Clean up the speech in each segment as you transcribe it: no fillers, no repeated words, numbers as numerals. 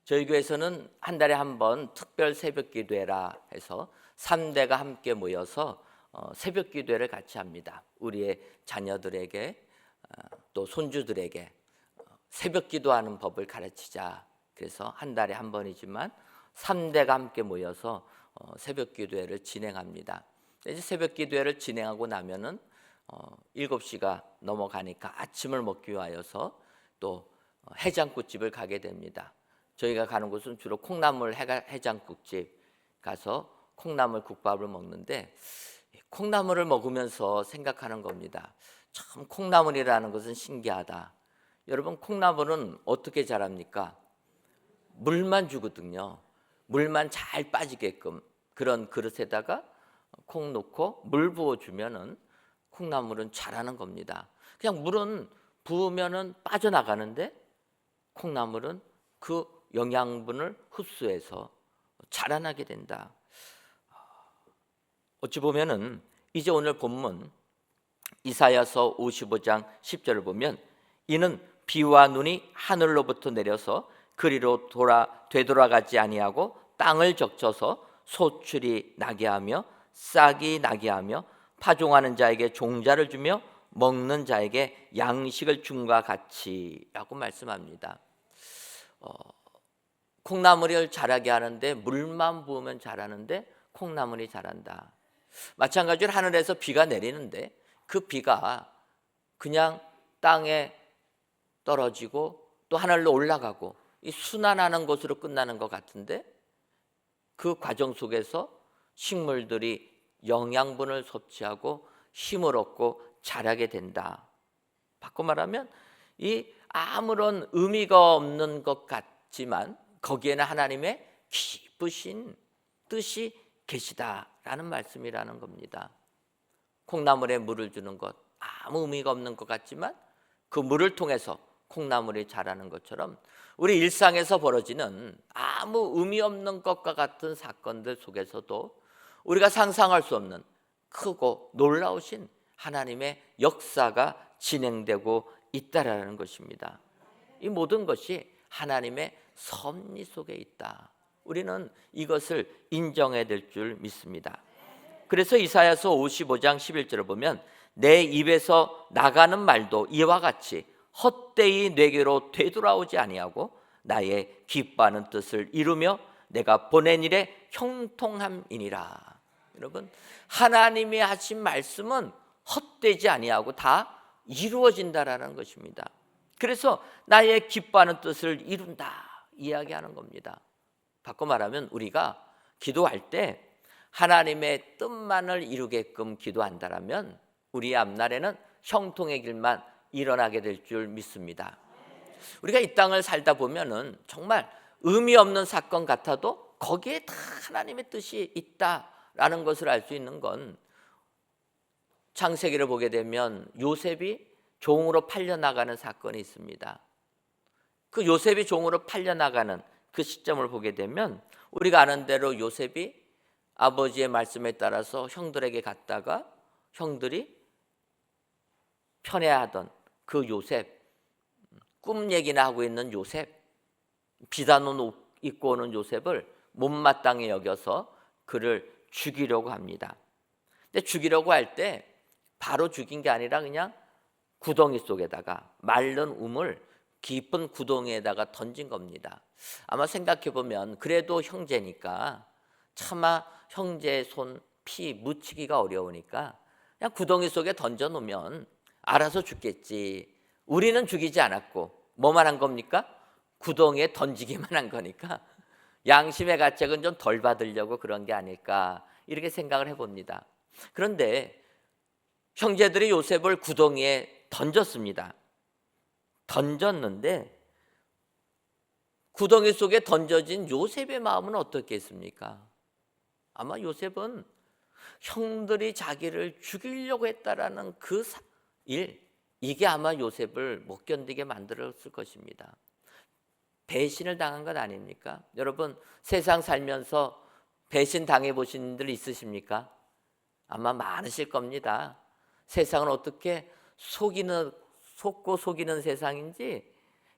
저희 교회에서는 한 달에 한 번 특별 새벽 기도회라 해서 3대가 함께 모여서 새벽 기도회를 같이 합니다. 우리의 자녀들에게 또 손주들에게 새벽 기도하는 법을 가르치자. 그래서 한 달에 한 번이지만 3대가 함께 모여서 새벽 기도회를 진행합니다. 이제 새벽 기도회를 진행하고 나면은 7시가 넘어가니까 아침을 먹기 위하여서 또 해장국집을 가게 됩니다. 저희가 가는 곳은 주로 콩나물 해장국집 가서 콩나물 국밥을 먹는데, 콩나물을 먹으면서 생각하는 겁니다. 참 콩나물이라는 것은 신기하다. 여러분, 콩나물은 어떻게 자랍니까? 물만 주거든요. 물만 잘 빠지게끔 그런 그릇에다가 콩 넣고 물 부어주면은 콩나물은 자라는 겁니다. 그냥 물은 부으면은 빠져나가는데 콩나물은 그 영양분을 흡수해서 자라나게 된다. 어찌 보면은 이제 오늘 본문 이사야서 55장 10절을 보면, 이는 비와 눈이 하늘로부터 내려서 그리로 되돌아가지 아니하고 땅을 적셔서 소출이 나게 하며 싹이 나게 하며 파종하는 자에게 종자를 주며 먹는 자에게 양식을 줌과 같이라고 말씀합니다. 콩나물을 자라게 하는데 물만 부으면 자라는데 콩나물이 자란다. 마찬가지로 하늘에서 비가 내리는데 그 비가 그냥 땅에 떨어지고 또 하늘로 올라가고 이 순환하는 것으로 끝나는 것 같은데, 그 과정 속에서 식물들이 영양분을 섭취하고 힘을 얻고 자라게 된다. 바꿔 말하면 이 아무런 의미가 없는 것 같지만 거기에는 하나님의 깊으신 뜻이 계시다라는 말씀이라는 겁니다. 콩나물에 물을 주는 것, 아무 의미가 없는 것 같지만 그 물을 통해서 콩나물이 자라는 것처럼 우리 일상에서 벌어지는 아무 의미 없는 것과 같은 사건들 속에서도 우리가 상상할 수 없는 크고 놀라우신 하나님의 역사가 진행되고 있다라는 것입니다. 이 모든 것이 하나님의 섭리 속에 있다. 우리는 이것을 인정해야 될 줄 믿습니다. 그래서 이사야서 55장 11절을 보면, 내 입에서 나가는 말도 이와 같이 헛되이 내게로 되돌아오지 아니하고 나의 기뻐하는 뜻을 이루며 내가 보낸 일에 형통함이니라. 여러분, 하나님이 하신 말씀은 헛되지 아니하고 다 이루어진다라는 것입니다. 그래서 나의 기뻐하는 뜻을 이룬다 이야기하는 겁니다. 바꿔 말하면 우리가 기도할 때 하나님의 뜻만을 이루게끔 기도한다라면 우리의 앞날에는 형통의 길만 일어나게 될 줄 믿습니다. 우리가 이 땅을 살다 보면은 정말 의미 없는 사건 같아도 거기에 다 하나님의 뜻이 있다라는 것을 알 수 있는 건, 창세기를 보게 되면 요셉이 종으로 팔려나가는 사건이 있습니다. 그 요셉이 종으로 팔려나가는 그 시점을 보게 되면 우리가 아는 대로 요셉이 아버지의 말씀에 따라서 형들에게 갔다가 형들이 편애하던 그 요셉, 꿈 얘기나 하고 있는 요셉, 비단옷 입고 오는 요셉을 못마땅히 여겨서 그를 죽이려고 합니다. 근데 죽이려고 할 때 바로 죽인 게 아니라 그냥 구덩이 속에다가 마른 우물 깊은 구덩이에다가 던진 겁니다. 아마 생각해 보면 그래도 형제니까 차마 형제의 손 피 묻히기가 어려우니까 그냥 구덩이 속에 던져 놓으면 알아서 죽겠지. 우리는 죽이지 않았고 뭐만 한 겁니까? 구덩이에 던지기만 한 거니까 양심의 가책은 좀 덜 받으려고 그런 게 아닐까, 이렇게 생각을 해봅니다. 그런데 형제들이 요셉을 구덩이에 던졌습니다. 던졌는데 구덩이 속에 던져진 요셉의 마음은 어떻겠습니까? 아마 요셉은 형들이 자기를 죽이려고 했다라는 그 일, 이게 아마 요셉을 못 견디게 만들었을 것입니다. 배신을 당한 것 아닙니까? 여러분, 세상 살면서 배신 당해보신 분 있으십니까? 아마 많으실 겁니다. 세상은 어떻게 속고 속이는 세상인지,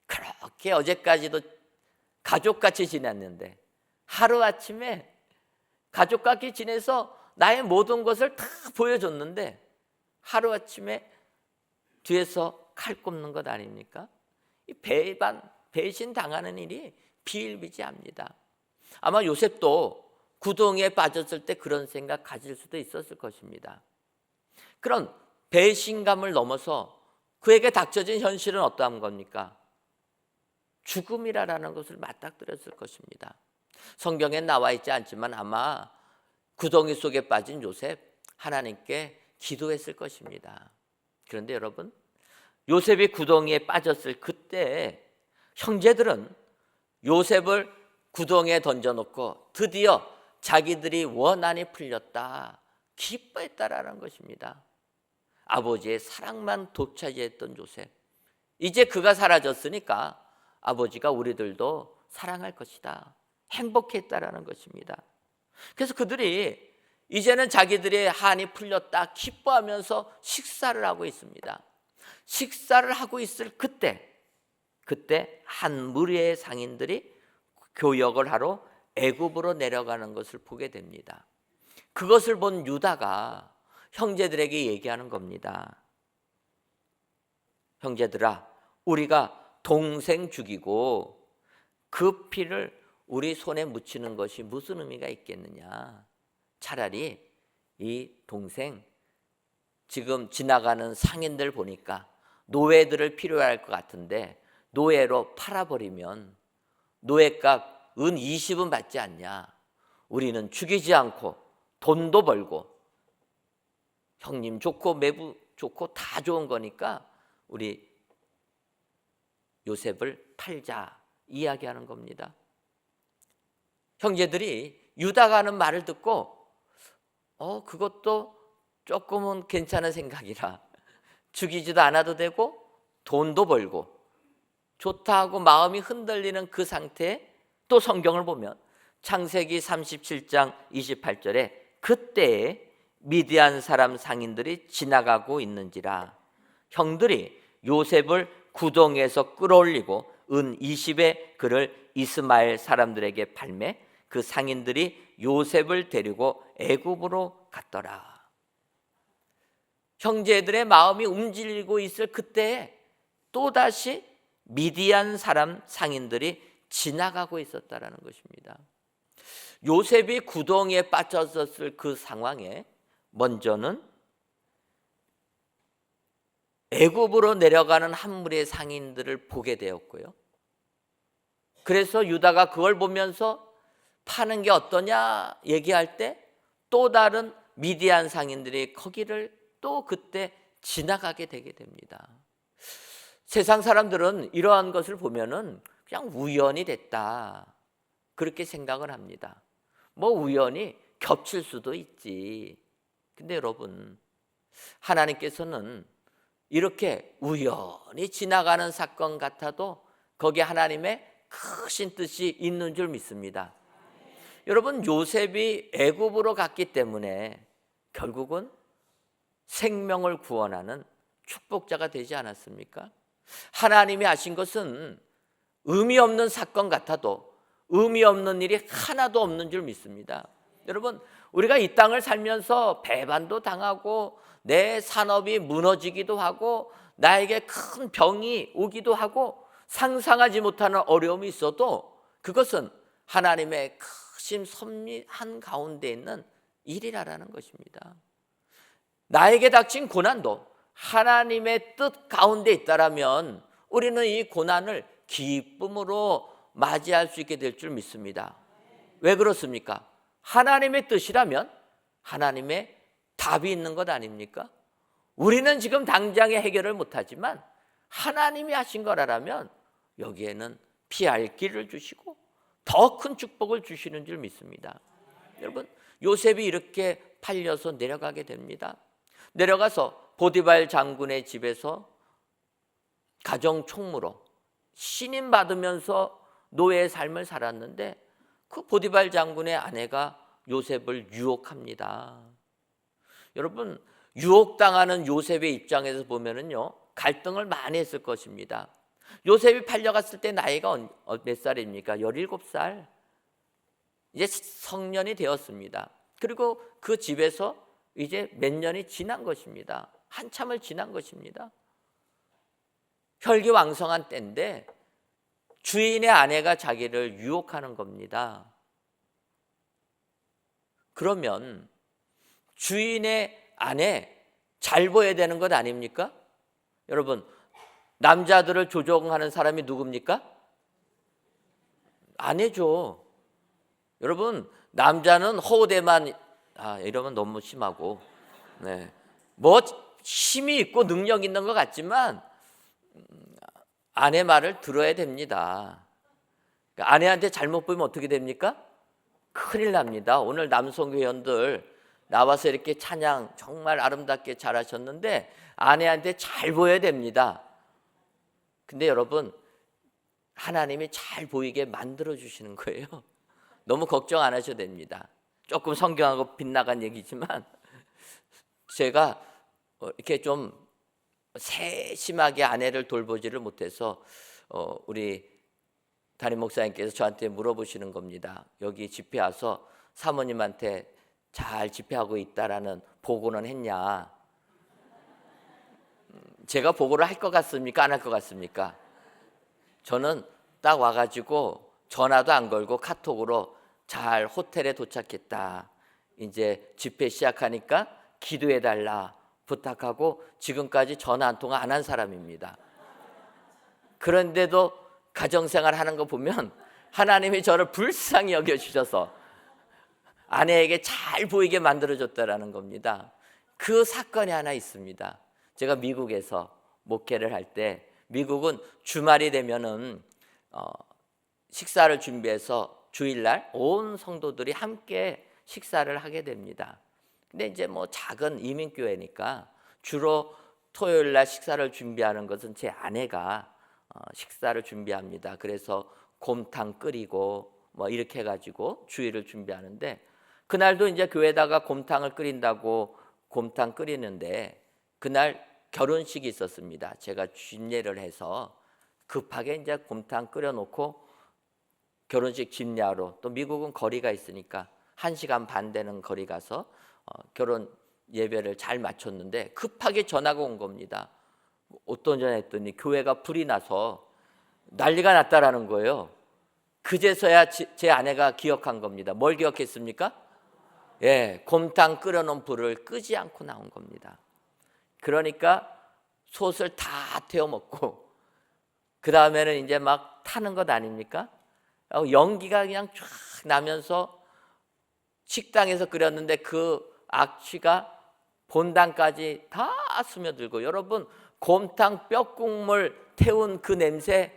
그렇게 어제까지도 가족같이 지냈는데 하루아침에 가족같이 지내서 나의 모든 것을 다 보여줬는데 하루아침에 뒤에서 칼 꼽는 것 아닙니까? 이 배신 당하는 일이 비일비재합니다. 아마 요셉도 구덩이에 빠졌을 때 그런 생각 가질 수도 있었을 것입니다. 그런 배신감을 넘어서 그에게 닥쳐진 현실은 어떠한 겁니까? 죽음이라는 것을 맞닥뜨렸을 것입니다. 성경에 나와 있지 않지만 아마 구덩이 속에 빠진 요셉 하나님께 기도했을 것입니다. 그런데 여러분, 요셉이 구덩이에 빠졌을 그때 형제들은 요셉을 구덩이에 던져놓고 드디어 자기들이 원한이 풀렸다, 기뻐했다라는 것입니다. 아버지의 사랑만 독차지했던 요셉, 이제 그가 사라졌으니까 아버지가 우리들도 사랑할 것이다, 행복했다라는 것입니다. 그래서 그들이 이제는 자기들의 한이 풀렸다 기뻐하면서 식사를 하고 있습니다. 식사를 하고 있을 그때 한 무리의 상인들이 교역을 하러 애굽으로 내려가는 것을 보게 됩니다. 그것을 본 유다가 형제들에게 얘기하는 겁니다. 형제들아, 우리가 동생 죽이고 그 피를 우리 손에 묻히는 것이 무슨 의미가 있겠느냐. 차라리 이 동생 지금 지나가는 상인들 보니까 노예들을 필요할 것 같은데 노예로 팔아버리면 노예값 은 20은 받지 않냐. 우리는 죽이지 않고 돈도 벌고 형님 좋고 매부 좋고 다 좋은 거니까 우리 요셉을 팔자 이야기하는 겁니다. 형제들이 유다가 하는 말을 듣고 그것도 조금은 괜찮은 생각이라 죽이지도 않아도 되고 돈도 벌고 좋다 하고 마음이 흔들리는 그 상태에 또 성경을 보면 창세기 37장 28절에 그때에 미디안 사람 상인들이 지나가고 있는지라 형들이 요셉을 구덩이에서 끌어올리고 은 20에 그를 이스마엘 사람들에게 팔매 그 상인들이 요셉을 데리고 애굽으로 갔더라. 형제들의 마음이 움직이고 있을 그때에 또다시 미디안 사람 상인들이 지나가고 있었다라는 것입니다. 요셉이 구덩이에 빠졌었을 그 상황에 먼저는 애굽으로 내려가는 한 무리의 상인들을 보게 되었고요. 그래서 유다가 그걸 보면서 파는 게 어떠냐 얘기할 때 또 다른 미디안 상인들이 거기를 또 그때 지나가게 되게 됩니다. 세상 사람들은 이러한 것을 보면은 그냥 우연이 됐다 그렇게 생각을 합니다. 뭐 우연히 겹칠 수도 있지. 근데 여러분, 하나님께서는 이렇게 우연히 지나가는 사건 같아도 거기에 하나님의 크신 뜻이 있는 줄 믿습니다. 여러분, 요셉이 애굽으로 갔기 때문에 결국은 생명을 구원하는 축복자가 되지 않았습니까? 하나님이 하신 것은 의미 없는 사건 같아도 의미 없는 일이 하나도 없는 줄 믿습니다. 여러분, 우리가 이 땅을 살면서 배반도 당하고 내 산업이 무너지기도 하고 나에게 큰 병이 오기도 하고 상상하지 못하는 어려움이 있어도 그것은 하나님의 크신 섭리한 가운데 있는 일이라는 것입니다. 나에게 닥친 고난도 하나님의 뜻 가운데 있다라면 우리는 이 고난을 기쁨으로 맞이할 수 있게 될 줄 믿습니다. 왜 그렇습니까? 하나님의 뜻이라면 하나님의 답이 있는 것 아닙니까? 우리는 지금 당장에 해결을 못하지만 하나님이 하신 거라면 여기에는 피할 길을 주시고 더 큰 축복을 주시는 줄 믿습니다. 여러분, 요셉이 이렇게 팔려서 내려가게 됩니다. 내려가서 보디발 장군의 집에서 가정 총무로 신임 받으면서 노예의 삶을 살았는데 그 보디발 장군의 아내가 요셉을 유혹합니다. 여러분, 유혹당하는 요셉의 입장에서 보면은요, 갈등을 많이 했을 것입니다. 요셉이 팔려갔을 때 나이가 몇 살입니까? 17살. 이제 성년이 되었습니다. 그리고 그 집에서 이제 몇 년이 지난 것입니다. 한참을 지난 것입니다. 혈기왕성한 때인데 주인의 아내가 자기를 유혹하는 겁니다. 그러면 주인의 아내 잘 보여야 되는 것 아닙니까? 여러분, 남자들을 조종하는 사람이 누굽니까? 아내죠. 여러분, 남자는 허우대만, 이러면 너무 심하고, 네, 뭐 힘이 있고 능력 있는 것 같지만 아내 말을 들어야 됩니다. 아내한테 잘못 보이면 어떻게 됩니까? 큰일 납니다. 오늘 남성 회원들 나와서 이렇게 찬양 정말 아름답게 잘하셨는데 아내한테 잘 보여야 됩니다. 근데 여러분, 하나님이 잘 보이게 만들어 주시는 거예요. 너무 걱정 안 하셔도 됩니다. 조금 성경하고 빗나간 얘기지만 제가 이렇게 좀 세심하게 아내를 돌보지를 못해서 우리 담임 목사님께서 저한테 물어보시는 겁니다. 여기 집회 와서 사모님한테 잘 집회하고 있다라는 보고는 했냐? 제가 보고를 할 것 같습니까? 안 할 것 같습니까? 저는 딱 와가지고 전화도 안 걸고 카톡으로 잘 호텔에 도착했다. 이제 집회 시작하니까 기도해달라 부탁하고 지금까지 전화 한 통화 안 한 사람입니다. 그런데도 가정생활 하는 거 보면 하나님이 저를 불쌍히 여겨주셔서 아내에게 잘 보이게 만들어줬다라는 겁니다. 그 사건이 하나 있습니다. 제가 미국에서 목회를 할 때 미국은 주말이 되면은 식사를 준비해서 주일날 온 성도들이 함께 식사를 하게 됩니다. 근데 이제 뭐 작은 이민교회니까 주로 토요일날 식사를 준비하는 것은 제 아내가 식사를 준비합니다. 그래서 곰탕 끓이고 뭐 이렇게 해가지고 주일을 준비하는데 그날도 이제 교회에다가 곰탕을 끓인다고 곰탕 끓이는데 그날 결혼식이 있었습니다. 제가 진례를 해서 급하게 이제 곰탕 끓여놓고 결혼식 집례하러 또 미국은 거리가 있으니까 1시간 반 되는 거리 가서 결혼 예배를 잘 마쳤는데 급하게 전화가 온 겁니다. 어떤 전화 했더니 교회가 불이 나서 난리가 났다라는 거예요. 그제서야 제 아내가 기억한 겁니다. 뭘 기억했습니까? 예, 곰탕 끓여놓은 불을 끄지 않고 나온 겁니다. 그러니까 솥을 다 태워 먹고 그 다음에는 이제 막 타는 것 아닙니까? 연기가 그냥 쫙 나면서 식당에서 끓였는데 그 악취가 본당까지 다 스며들고 여러분 곰탕 뼈국물 태운 그 냄새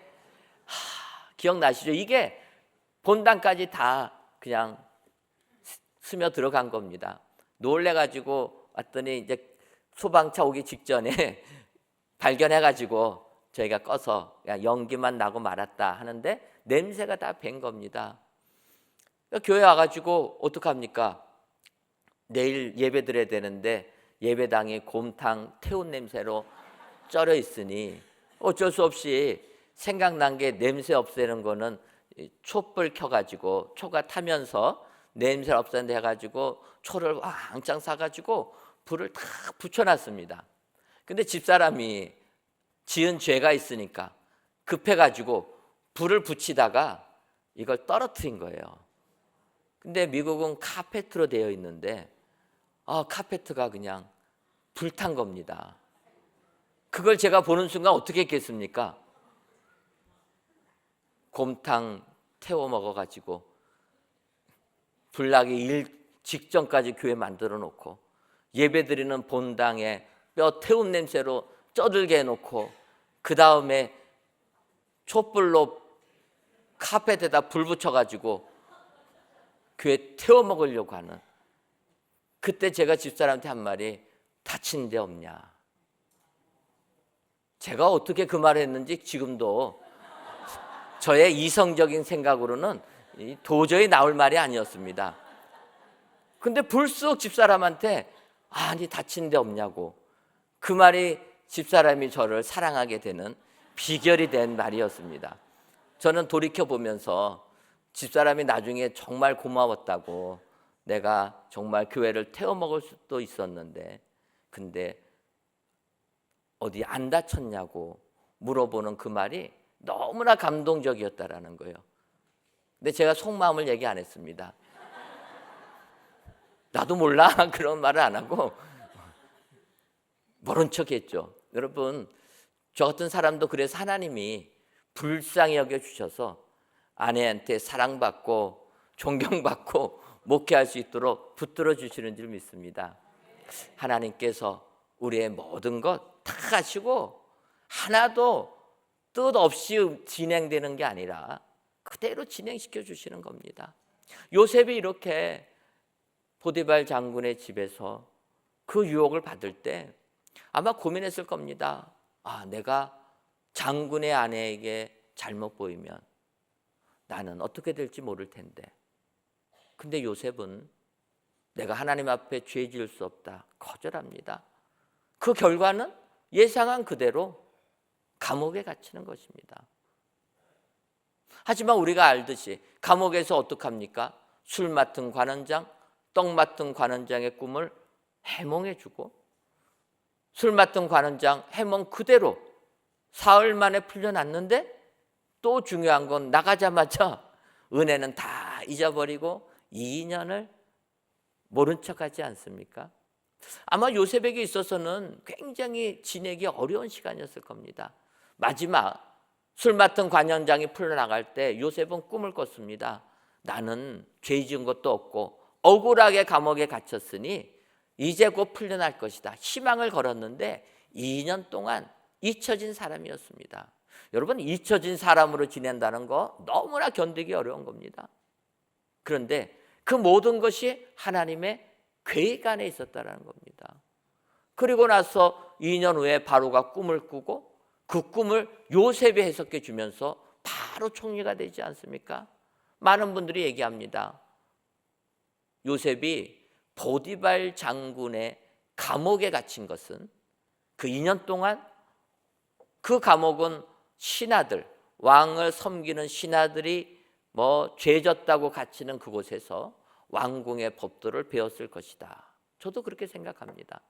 기억나시죠? 이게 본당까지 다 그냥 스며 들어간 겁니다. 놀래가지고 왔더니 이제 소방차 오기 직전에 발견해가지고 저희가 꺼서 그냥 연기만 나고 말았다 하는데 냄새가 다 밴 겁니다. 교회 와가지고 어떡합니까? 내일 예배 드려야 되는데 예배당이 곰탕 태운 냄새로 쩔어 있으니 어쩔 수 없이 생각난 게 냄새 없애는 거는 촛불 켜가지고 초가 타면서 냄새를 없앤다 해가지고 초를 왕창 사가지고 불을 다 붙여놨습니다. 근데 집사람이 지은 죄가 있으니까 급해가지고 불을 붙이다가 이걸 떨어뜨린 거예요. 근데 미국은 카페트로 되어 있는데 카페트가 그냥 불탄 겁니다. 그걸 제가 보는 순간 어떻게 했겠습니까? 곰탕 태워 먹어가지고 불나기 일 직전까지 교회 만들어 놓고 예배드리는 본당에 뼈 태운 냄새로 쪄들게 해놓고 그 다음에 촛불로 카펫에다 불 붙여가지고 교회 태워 먹으려고 하는 그때 제가 집사람한테 한 말이 다친 데 없냐. 제가 어떻게 그 말을 했는지 지금도 저의 이성적인 생각으로는 도저히 나올 말이 아니었습니다. 근데 불쑥 집사람한테 아니 다친 데 없냐고 그 말이 집사람이 저를 사랑하게 되는 비결이 된 말이었습니다. 저는 돌이켜보면서 집사람이 나중에 정말 고마웠다고, 내가 정말 교회를 태워먹을 수도 있었는데 근데 어디 안 다쳤냐고 물어보는 그 말이 너무나 감동적이었다라는 거예요. 근데 제가 속마음을 얘기 안 했습니다. 나도 몰라 그런 말을 안 하고 모른 척했죠. 여러분, 저 같은 사람도 그래서 하나님이 불쌍히 여겨주셔서 아내한테 사랑받고 존경받고 목회할 수 있도록 붙들어 주시는 줄 믿습니다. 하나님께서 우리의 모든 것 다 가시고 하나도 뜻 없이 진행되는 게 아니라 그대로 진행시켜 주시는 겁니다. 요셉이 이렇게 보디발 장군의 집에서 그 유혹을 받을 때 아마 고민했을 겁니다. 내가 장군의 아내에게 잘못 보이면 나는 어떻게 될지 모를 텐데. 근데 요셉은 내가 하나님 앞에 죄 지을 수 없다 거절합니다. 그 결과는 예상한 그대로 감옥에 갇히는 것입니다. 하지만 우리가 알듯이 감옥에서 어떡합니까? 술 맡은 관원장, 떡 맡은 관원장의 꿈을 해몽해주고, 술 맡은 관원장 해몽 그대로 사흘 만에 풀려났는데, 또 중요한 건 나가자마자 은혜는 다 잊어버리고 2년을 모른 척하지 않습니까? 아마 요셉에게 있어서는 굉장히 지내기 어려운 시간이었을 겁니다. 마지막 술 맡은 관원장이 풀려나갈 때 요셉은 꿈을 꿨습니다. 나는 죄 지은 것도 없고 억울하게 감옥에 갇혔으니 이제 곧 풀려날 것이다. 희망을 걸었는데 2년 동안 잊혀진 사람이었습니다. 여러분, 잊혀진 사람으로 지낸다는 거 너무나 견디기 어려운 겁니다. 그런데 그 모든 것이 하나님의 계획 안에 있었다는 겁니다. 그리고 나서 2년 후에 바로가 꿈을 꾸고 그 꿈을 요셉이 해석해 주면서 바로 총리가 되지 않습니까? 많은 분들이 얘기합니다. 요셉이 보디발 장군의 감옥에 갇힌 것은 그 2년 동안 그 감옥은 신하들, 왕을 섬기는 신하들이 죄졌다고 갇히는 그곳에서 왕궁의 법도를 배웠을 것이다. 저도 그렇게 생각합니다.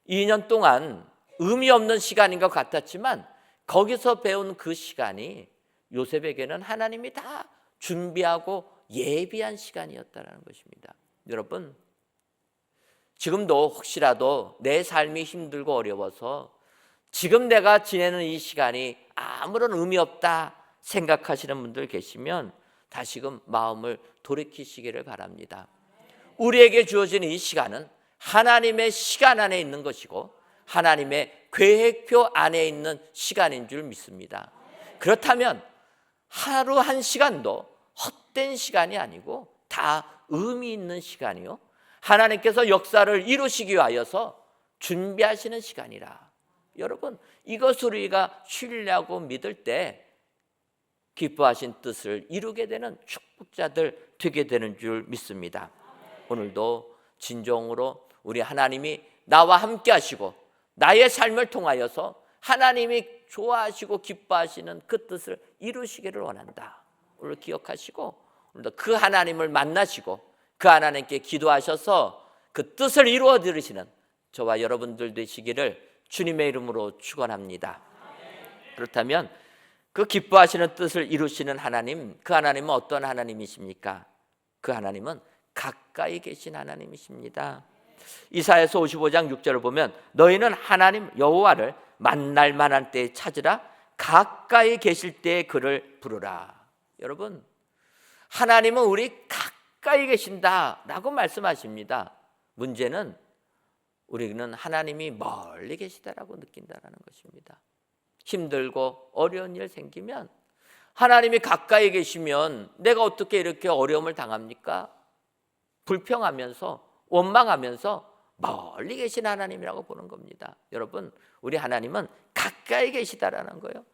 2년 동안 의미 없는 시간인 것 같았지만 거기서 배운 그 시간이 요셉에게는 하나님이 다 준비하고 예비한 시간이었다는 것입니다. 여러분, 지금도 혹시라도 내 삶이 힘들고 어려워서 지금 내가 지내는 이 시간이 아무런 의미 없다 생각하시는 분들 계시면 다시금 마음을 돌이키시기를 바랍니다. 우리에게 주어진 이 시간은 하나님의 시간 안에 있는 것이고 하나님의 계획표 안에 있는 시간인 줄 믿습니다. 그렇다면 하루 한 시간도 헛된 시간이 아니고 다 의미 있는 시간이요, 하나님께서 역사를 이루시기 위하여서 준비하시는 시간이라. 여러분, 이것을 우리가 신뢰하고 믿을 때 기뻐하신 뜻을 이루게 되는 축복자들 되게 되는 줄 믿습니다. 오늘도 진정으로 우리 하나님이 나와 함께 하시고 나의 삶을 통하여서 하나님이 좋아하시고 기뻐하시는 그 뜻을 이루시기를 원한다. 오늘 기억하시고 오늘도 그 하나님을 만나시고 그 하나님께 기도하셔서 그 뜻을 이루어 드리시는 저와 여러분들 되시기를 주님의 이름으로 축원합니다. 그렇다면 그 기뻐하시는 뜻을 이루시는 하나님, 그 하나님은 어떤 하나님이십니까? 그 하나님은 가까이 계신 하나님이십니다. 이사야서 55장 6절을 보면 너희는 하나님 여호와를 만날 만한 때에 찾으라, 가까이 계실 때에 그를 부르라. 여러분, 하나님은 우리 가까이 계신다라고 말씀하십니다. 문제는 우리는 하나님이 멀리 계시다라고 느낀다는 것입니다. 힘들고 어려운 일 생기면 하나님이 가까이 계시면 내가 어떻게 이렇게 어려움을 당합니까? 불평하면서 원망하면서 멀리 계신 하나님이라고 보는 겁니다. 여러분, 우리 하나님은 가까이 계시다라는 거예요.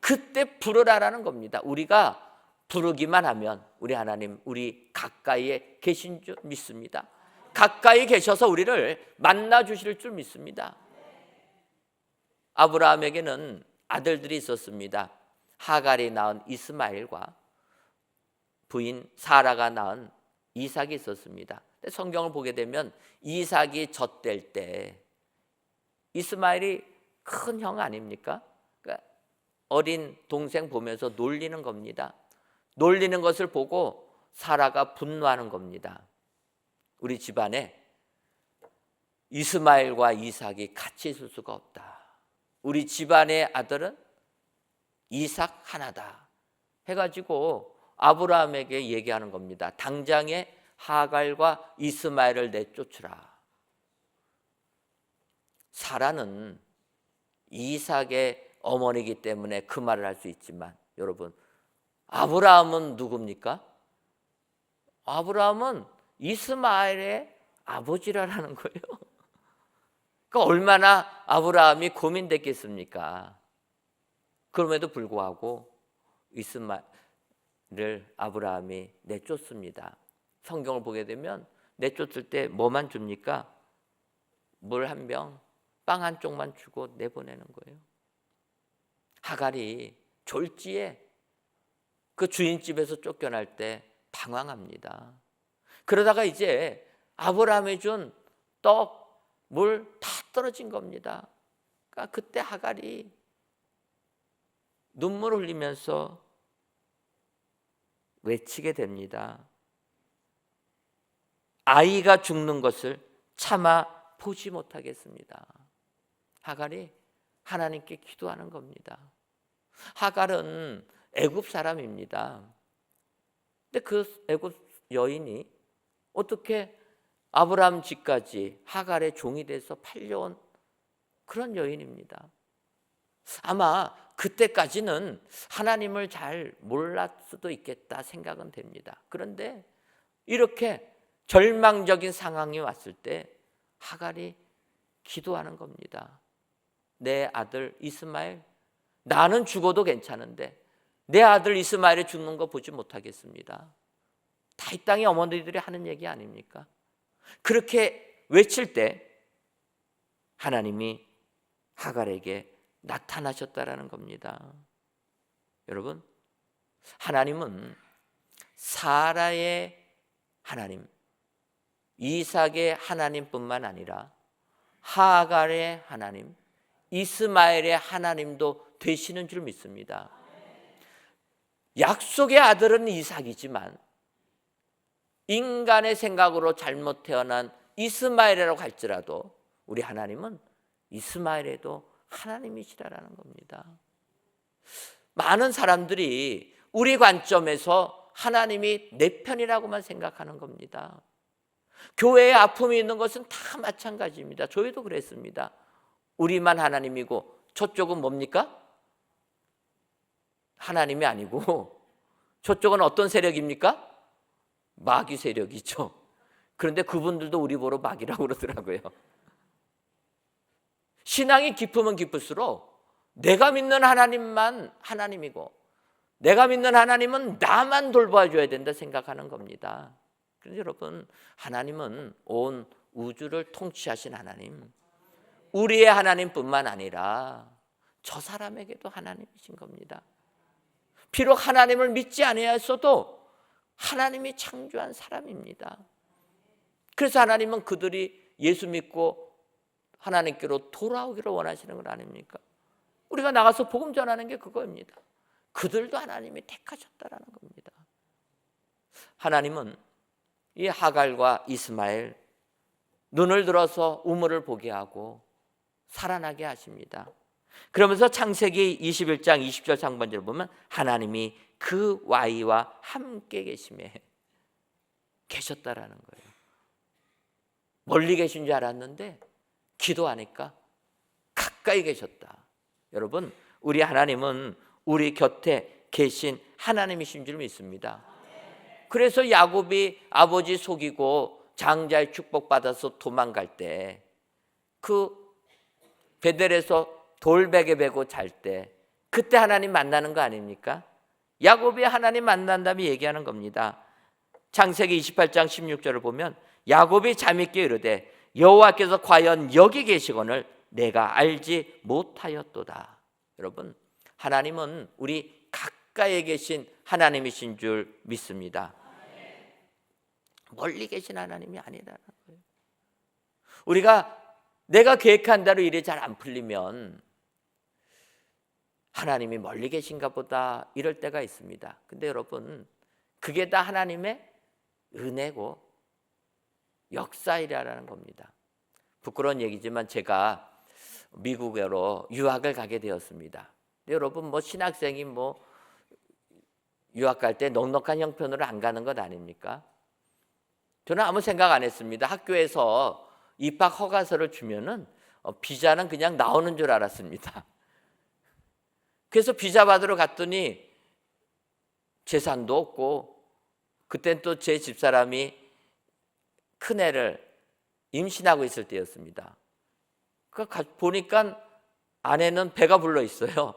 그때 부르라라는 겁니다. 우리가 부르기만 하면 우리 하나님 우리 가까이에 계신 줄 믿습니다. 가까이 계셔서 우리를 만나 주실 줄 믿습니다. 아브라함에게는 아들들이 있었습니다. 하갈이 낳은 이스마엘과 부인 사라가 낳은 이삭이 있었습니다. 근데 성경을 보게 되면 이삭이 젖될 때 이스마엘이 큰 형 아닙니까? 그러니까 어린 동생 보면서 놀리는 겁니다. 놀리는 것을 보고 사라가 분노하는 겁니다. 우리 집안에 이스마엘과 이삭이 같이 있을 수가 없다. 우리 집안의 아들은 이삭 하나다 해가지고 아브라함에게 얘기하는 겁니다. 당장에 하갈과 이스마엘을 내쫓으라. 사라는 이삭의 어머니이기 때문에 그 말을 할 수 있지만 여러분, 아브라함은 누굽니까? 아브라함은 이스마엘의 아버지라는 거예요. 그러니까 얼마나 아브라함이 고민됐겠습니까? 그럼에도 불구하고 이스마엘을 아브라함이 내쫓습니다. 성경을 보게 되면 내쫓을 때 뭐만 줍니까? 물 한 병, 빵 한 쪽만 주고 내보내는 거예요. 하갈이 졸지에 그 주인집에서 쫓겨날 때 방황합니다. 그러다가 이제 아브라함이 준 떡, 물 다 떨어진 겁니다. 그러니까 그때 하갈이 눈물을 흘리면서 외치게 됩니다. 아이가 죽는 것을 차마 보지 못하겠습니다. 하갈이 하나님께 기도하는 겁니다. 하갈은 애굽 사람입니다. 근데 그 애굽 여인이 어떻게 아브라함 집까지 하갈의 종이 돼서 팔려온 그런 여인입니다. 아마 그때까지는 하나님을 잘 몰랐을 수도 있겠다 생각은 됩니다. 그런데 이렇게 절망적인 상황이 왔을 때 하갈이 기도하는 겁니다. 내 아들 이스마엘, 나는 죽어도 괜찮은데 내 아들 이스마엘이 죽는 거 보지 못하겠습니다. 다 이 땅의 어머니들이 하는 얘기 아닙니까? 그렇게 외칠 때 하나님이 하갈에게 나타나셨다라는 겁니다. 여러분, 하나님은 사라의 하나님, 이삭의 하나님뿐만 아니라 하갈의 하나님, 이스마엘의 하나님도 되시는 줄 믿습니다. 약속의 아들은 이삭이지만 인간의 생각으로 잘못 태어난 이스마엘이라고 할지라도 우리 하나님은 이스마엘에도 하나님이시라는 겁니다. 많은 사람들이 우리 관점에서 하나님이 내 편이라고만 생각하는 겁니다. 교회에 아픔이 있는 것은 다 마찬가지입니다. 저희도 그랬습니다. 우리만 하나님이고 저쪽은 뭡니까? 하나님이 아니고 저쪽은 어떤 세력입니까? 마귀 세력이죠. 그런데 그분들도 우리 보러 마귀라고 그러더라고요. 신앙이 깊으면 깊을수록 내가 믿는 하나님만 하나님이고 내가 믿는 하나님은 나만 돌봐줘야 된다 생각하는 겁니다. 그런데 여러분, 하나님은 온 우주를 통치하신 하나님, 우리의 하나님뿐만 아니라 저 사람에게도 하나님이신 겁니다. 비록 하나님을 믿지 아니하였어도 하나님이 창조한 사람입니다. 그래서 하나님은 그들이 예수 믿고 하나님께로 돌아오기를 원하시는 것 아닙니까? 우리가 나가서 복음 전하는 게 그거입니다. 그들도 하나님이 택하셨다라는 겁니다. 하나님은 이 하갈과 이스마엘 눈을 들어서 우물을 보게 하고 살아나게 하십니다. 그러면서 창세기 21장 20절 상반절을 보면 하나님이 그 와이와 함께 계심에 계셨다라는 거예요. 멀리 계신 줄 알았는데 기도하니까 가까이 계셨다. 여러분, 우리 하나님은 우리 곁에 계신 하나님이신 줄 믿습니다. 그래서 야곱이 아버지 속이고 장자의 축복받아서 도망갈 때 그 베델에서 돌베개 베고 잘 때 그때 하나님 만나는 거 아닙니까? 야곱이 하나님 만난 다음에 얘기하는 겁니다. 창세기 28장 16절을 보면 야곱이 잠있게 이르되 여호와께서 과연 여기 계시거늘 내가 알지 못하였도다. 여러분, 하나님은 우리 가까이에 계신 하나님이신 줄 믿습니다. 멀리 계신 하나님이 아니라는 거예요. 우리가 내가 계획한 대로 일이 잘 안 풀리면 하나님이 멀리 계신가 보다 이럴 때가 있습니다. 근데 여러분, 그게 다 하나님의 은혜고 역사이라는 겁니다. 부끄러운 얘기지만 제가 미국으로 유학을 가게 되었습니다. 근데 여러분, 신학생이 유학 갈 때 넉넉한 형편으로 안 가는 것 아닙니까? 저는 아무 생각 안 했습니다. 학교에서 입학 허가서를 주면은 비자는 그냥 나오는 줄 알았습니다. 그래서 비자 받으러 갔더니 재산도 없고, 그땐 또 제 집사람이 큰애를 임신하고 있을 때였습니다. 보니까 아내는 배가 불러 있어요.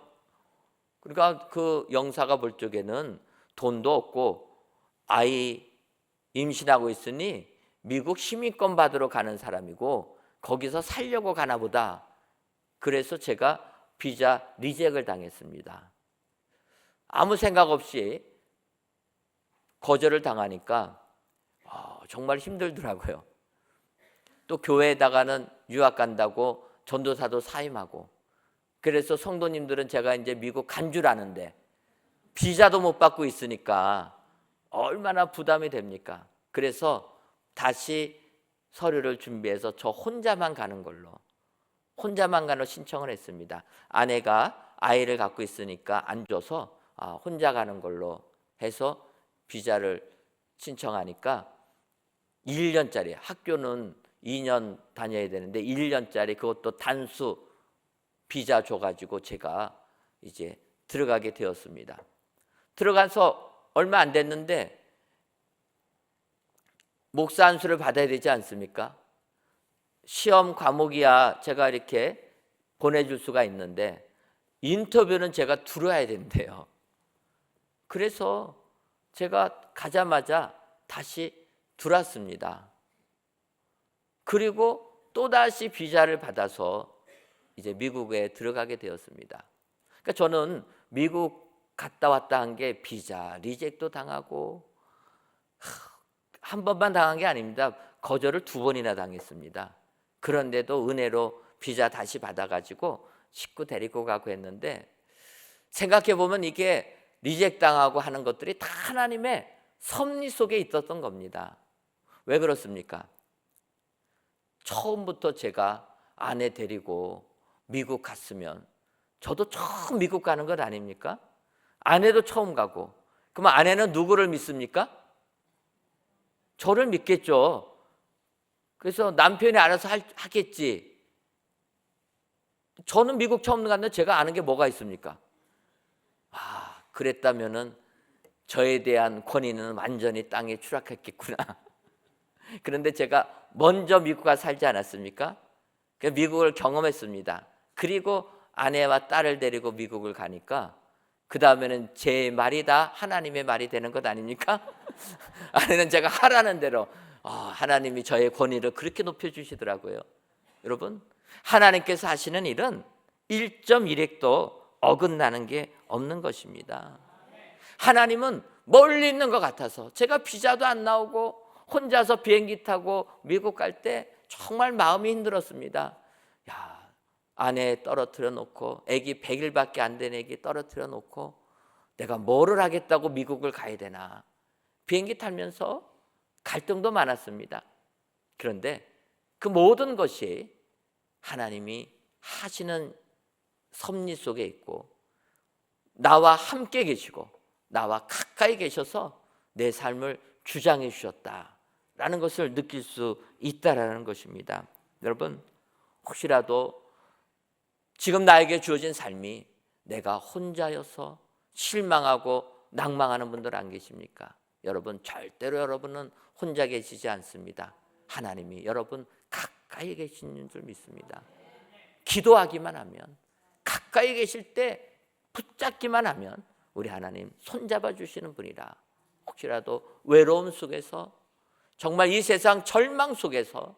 그러니까 그 영사가 볼 적에는 돈도 없고 아이 임신하고 있으니 미국 시민권 받으러 가는 사람이고 거기서 살려고 가나 보다. 그래서 제가 비자 리젝을 당했습니다. 아무 생각 없이 거절을 당하니까 정말 힘들더라고요. 또 교회에다가는 유학 간다고 전도사도 사임하고, 그래서 성도님들은 제가 이제 미국 간 줄 아는데 비자도 못 받고 있으니까 얼마나 부담이 됩니까? 그래서 다시 서류를 준비해서 저 혼자만 가는 걸로 신청을 했습니다. 아내가 아이를 갖고 있으니까 안 줘서 혼자 가는 걸로 해서 비자를 신청하니까 1년짜리, 학교는 2년 다녀야 되는데 1년짜리 그것도 단수 비자 줘가지고 제가 이제 들어가게 되었습니다. 들어가서 얼마 안 됐는데 목사 안수를 받아야 되지 않습니까? 시험 과목이야 제가 이렇게 보내줄 수가 있는데 인터뷰는 제가 들어야 된대요. 그래서 제가 가자마자 다시 들어왔습니다. 그리고 또다시 비자를 받아서 이제 미국에 들어가게 되었습니다. 그러니까 저는 미국 갔다 왔다 한 게 비자 리젝도 당하고 한 번만 당한 게 아닙니다. 거절을 2번이나 당했습니다. 그런데도 은혜로 비자 다시 받아가지고 식구 데리고 가고 했는데, 생각해보면 이게 리젝 당하고 하는 것들이 다 하나님의 섭리 속에 있었던 겁니다. 왜 그렇습니까? 처음부터 제가 아내 데리고 미국 갔으면 저도 처음 미국 가는 것 아닙니까? 아내도 처음 가고, 그러면 아내는 누구를 믿습니까? 저를 믿겠죠. 그래서 남편이 알아서 하겠지. 저는 미국 처음 갔는데 제가 아는 게 뭐가 있습니까? 그랬다면은 저에 대한 권위는 완전히 땅에 추락했겠구나. 그런데 제가 먼저 미국 가서 살지 않았습니까? 미국을 경험했습니다. 그리고 아내와 딸을 데리고 미국을 가니까 그 다음에는 제 말이 다 하나님의 말이 되는 것 아닙니까? 아내는 제가 하라는 대로 하나님이 저의 권위를 그렇게 높여주시더라고요. 여러분, 하나님께서 하시는 일은 1.1핵도 어긋나는 게 없는 것입니다. 하나님은 멀리 있는 것 같아서 제가 비자도 안 나오고 혼자서 비행기 타고 미국 갈 때 정말 마음이 힘들었습니다. 아내 떨어뜨려 놓고 아기 100일밖에 안 된 아기 떨어뜨려 놓고 내가 뭐를 하겠다고 미국을 가야 되나. 비행기 타면서 갈등도 많았습니다. 그런데 그 모든 것이 하나님이 하시는 섭리 속에 있고 나와 함께 계시고 나와 가까이 계셔서 내 삶을 주장해 주셨다라는 것을 느낄 수 있다라는 것입니다. 여러분, 혹시라도 지금 나에게 주어진 삶이 내가 혼자여서 실망하고 낭망하는 분들 안 계십니까? 여러분, 절대로 여러분은 혼자 계시지 않습니다. 하나님이 여러분 가까이 계시는 줄 믿습니다. 기도하기만 하면, 가까이 계실 때 붙잡기만 하면 우리 하나님 손잡아 주시는 분이라. 혹시라도 외로움 속에서, 정말 이 세상 절망 속에서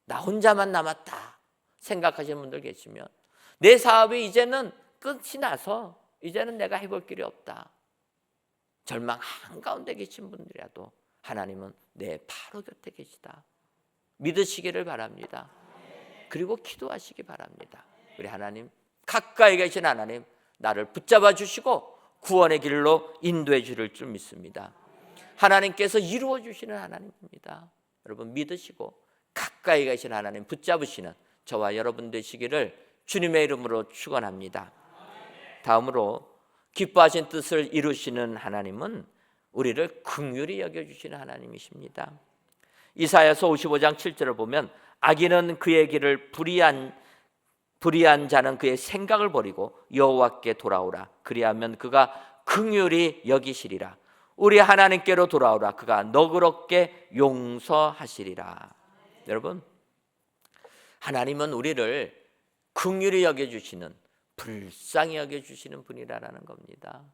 나 혼자만 남았다 생각하시는 분들 계시면, 내 사업이 이제는 끝이 나서 이제는 내가 해볼 길이 없다, 절망 한가운데 계신 분들이라도 하나님은 내 바로 곁에 계시다 믿으시기를 바랍니다. 그리고 기도하시기 바랍니다. 우리 하나님, 가까이 계신 하나님, 나를 붙잡아 주시고 구원의 길로 인도해 주실 줄 믿습니다. 하나님께서 이루어 주시는 하나님입니다. 여러분 믿으시고 가까이 계신 하나님 붙잡으시는 저와 여러분 되시기를 주님의 이름으로 축원합니다. 다음으로 기뻐하신 뜻을 이루시는 하나님은 우리를 긍휼히 여겨주시는 하나님이십니다. 이사야서 55장 7절을 보면 악인은 그의 길을 불의한 자는 그의 생각을 버리고 여호와께 돌아오라. 그리하면 그가 긍휼히 여기시리라. 우리 하나님께로 돌아오라. 그가 너그럽게 용서하시리라. 여러분, 하나님은 우리를 긍휼히 여겨주시는, 불쌍히 여겨주시는 분이라는 겁니다.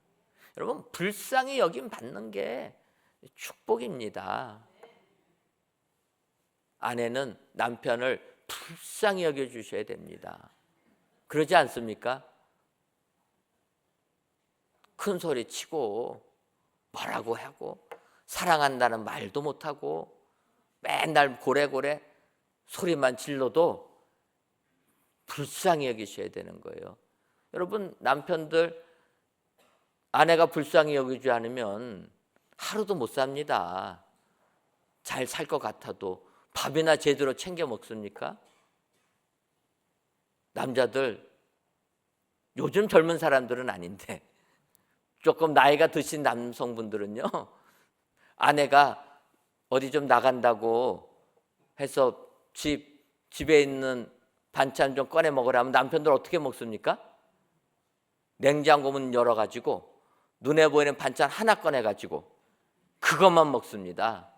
여러분, 불쌍히 여김 받는 게 축복입니다. 아내는 남편을 불쌍히 여겨주셔야 됩니다. 그러지 않습니까? 큰 소리 치고 뭐라고 하고 사랑한다는 말도 못하고 맨날 고래고래 소리만 질러도 불쌍히 여기셔야 되는 거예요. 여러분, 남편들 아내가 불쌍히 여기지 않으면 하루도 못 삽니다. 잘 살 것 같아도 밥이나 제대로 챙겨 먹습니까? 남자들, 요즘 젊은 사람들은 아닌데 조금 나이가 드신 남성분들은요, 아내가 어디 좀 나간다고 해서 집에 있는 반찬 좀 꺼내 먹으라면 남편들 어떻게 먹습니까? 냉장고 문 열어가지고 눈에 보이는 반찬 하나 꺼내가지고 그것만 먹습니다.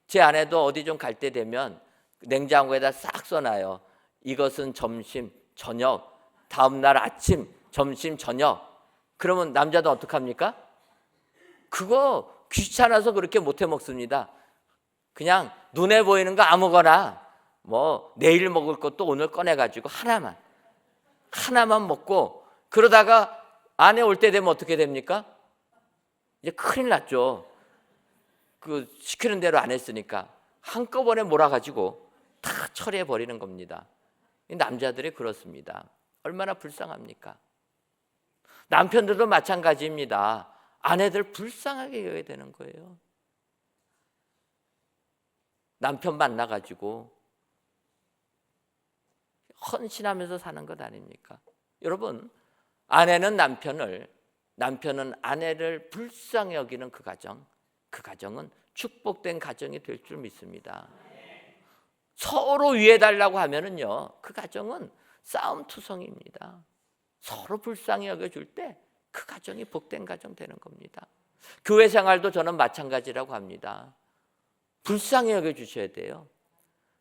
제 아내도 어디 좀 갈 때 되면 냉장고에다 싹 써놔요. 이것은 점심, 저녁, 다음날 아침, 점심, 저녁. 그러면 남자도 어떡합니까? 그거 귀찮아서 그렇게 못해 먹습니다. 그냥 눈에 보이는 거 아무거나, 뭐 내일 먹을 것도 오늘 꺼내가지고 하나만 먹고, 그러다가 아내 올 때 되면 어떻게 됩니까? 이제 큰일 났죠. 그 시키는 대로 안 했으니까 한꺼번에 몰아가지고 다 처리해 버리는 겁니다. 남자들이 그렇습니다. 얼마나 불쌍합니까? 남편들도 마찬가지입니다. 아내들 불쌍하게 여겨야 되는 거예요. 남편 만나가지고 헌신하면서 사는 것 아닙니까? 여러분, 아내는 남편은 아내를 불쌍히 여기는 그 가정은 축복된 가정이 될 줄 믿습니다. 서로 위해달라고 하면은요, 그 가정은 싸움투성입니다. 서로 불쌍히 여겨줄 때 그 가정이 복된 가정 되는 겁니다. 교회 생활도 저는 마찬가지라고 합니다. 불쌍히 여겨주셔야 돼요.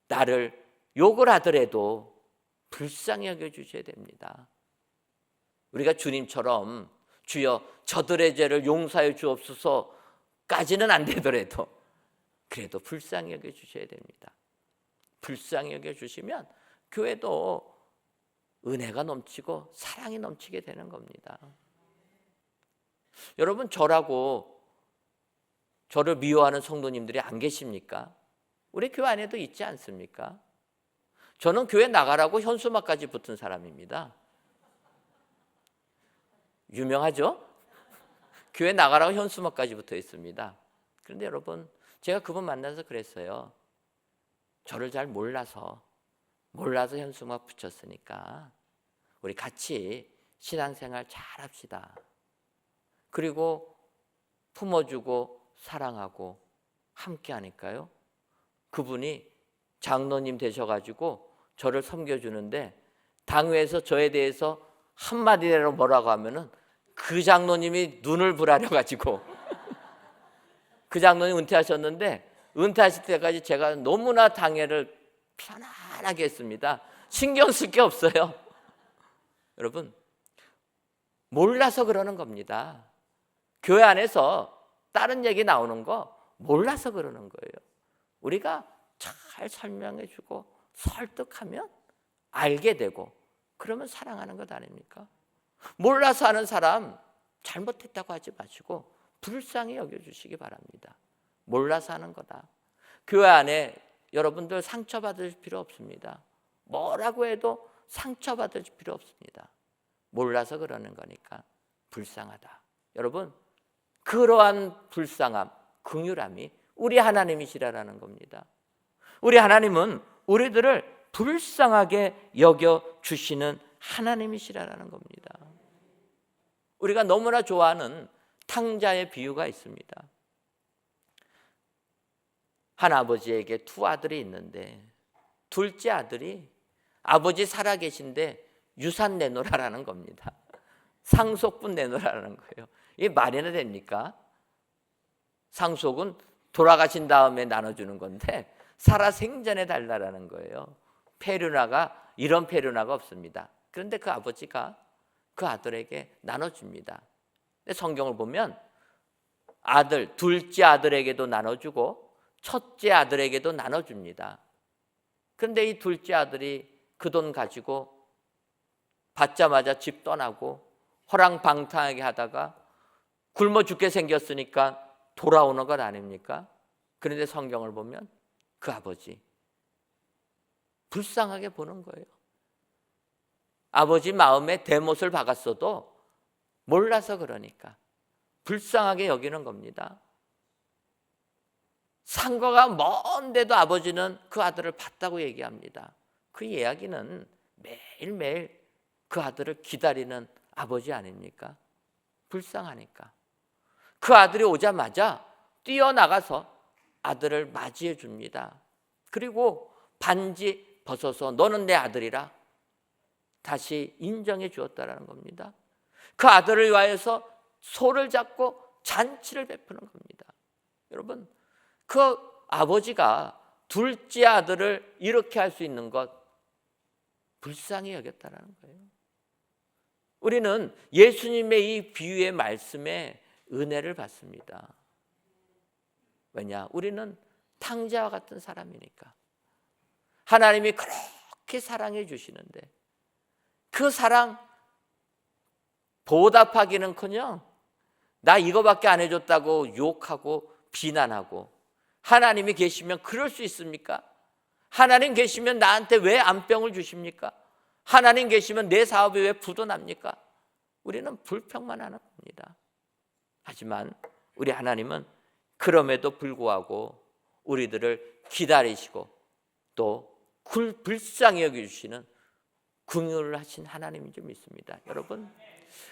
나를 욕을 하더라도 불쌍히 여겨주셔야 됩니다. 우리가 주님처럼 주여 저들의 죄를 용서해 주옵소서까지는 안 되더라도 그래도 불쌍히 여겨주셔야 됩니다. 불쌍히 여겨주시면 교회도 은혜가 넘치고 사랑이 넘치게 되는 겁니다. 여러분, 저를 미워하는 성도님들이 안 계십니까? 우리 교회 안에도 있지 않습니까? 저는 교회 나가라고 현수막까지 붙은 사람입니다. 유명하죠? 교회 나가라고 현수막까지 붙어 있습니다. 그런데 여러분, 제가 그분 만나서 그랬어요. 저를 잘 몰라서 현수막 붙였으니까 우리 같이 신앙생활 잘 합시다. 그리고 품어주고 사랑하고 함께 하니까요, 그분이 장로님 되셔가지고 저를 섬겨주는데 당회에서 저에 대해서 한마디라도 뭐라고 하면은 그 장로님이 눈을 부라려가지고 그 장로님 은퇴하셨는데 은퇴하실 때까지 제가 너무나 당회를 편안하게 했습니다. 신경 쓸 게 없어요. 여러분, 몰라서 그러는 겁니다. 교회 안에서 다른 얘기 나오는 거 몰라서 그러는 거예요. 우리가 잘 설명해주고 설득하면 알게 되고, 그러면 사랑하는 것 아닙니까? 몰라서 하는 사람 잘못했다고 하지 마시고 불쌍히 여겨주시기 바랍니다. 몰라서 하는 거다. 교회 안에 여러분들 상처받을 필요 없습니다. 뭐라고 해도 상처받을 필요 없습니다. 몰라서 그러는 거니까 불쌍하다. 여러분, 그러한 불쌍함, 긍휼함이 우리 하나님이시라는 겁니다. 우리 하나님은 우리들을 불쌍하게 여겨주시는 하나님이시라는 겁니다. 우리가 너무나 좋아하는 탕자의 비유가 있습니다. 한 아버지에게 두 아들이 있는데 둘째 아들이 아버지 살아계신데 유산 내놓으라는 겁니다. 상속분 내놓으라는 거예요. 이게 말이나 됩니까? 상속은 돌아가신 다음에 나눠주는 건데 살아 생전에 달라라는 거예요. 페류나가 이런 페류나가 없습니다. 그런데 그 아버지가 그 아들에게 나눠줍니다. 근데 성경을 보면 아들, 둘째 아들에게도 나눠주고 첫째 아들에게도 나눠줍니다. 그런데 이 둘째 아들이 그 돈 가지고 받자마자 집 떠나고 호랑방탕하게 하다가 굶어 죽게 생겼으니까 돌아오는 것 아닙니까? 그런데 성경을 보면 그 아버지 불쌍하게 보는 거예요. 아버지 마음에 대못을 박았어도 몰라서 그러니까 불쌍하게 여기는 겁니다. 상거가 먼데도 아버지는 그 아들을 봤다고 얘기합니다. 그 이야기는 매일매일 그 아들을 기다리는 아버지 아닙니까? 불쌍하니까. 그 아들이 오자마자 뛰어나가서 아들을 맞이해 줍니다. 그리고 반지 벗어서 너는 내 아들이라 다시 인정해 주었다라는 겁니다. 그 아들을 위하여서 소를 잡고 잔치를 베푸는 겁니다. 여러분, 그 아버지가 둘째 아들을 이렇게 할 수 있는 것 불쌍히 여겼다라는 거예요. 우리는 예수님의 이 비유의 말씀에 은혜를 받습니다. 왜냐? 우리는 탕자와 같은 사람이니까. 하나님이 그렇게 사랑해 주시는데 그 사랑 보답하기는커녕 나 이거밖에 안 해줬다고 욕하고 비난하고 하나님이 계시면 그럴 수 있습니까? 하나님 계시면 나한테 왜 암병을 주십니까? 하나님 계시면 내 사업이 왜 부도납니까? 우리는 불평만 하는 겁니다. 하지만 우리 하나님은 그럼에도 불구하고 우리들을 기다리시고 또 불쌍히 여겨주시는 긍휼을 하신 하나님인 줄 믿습니다. 여러분,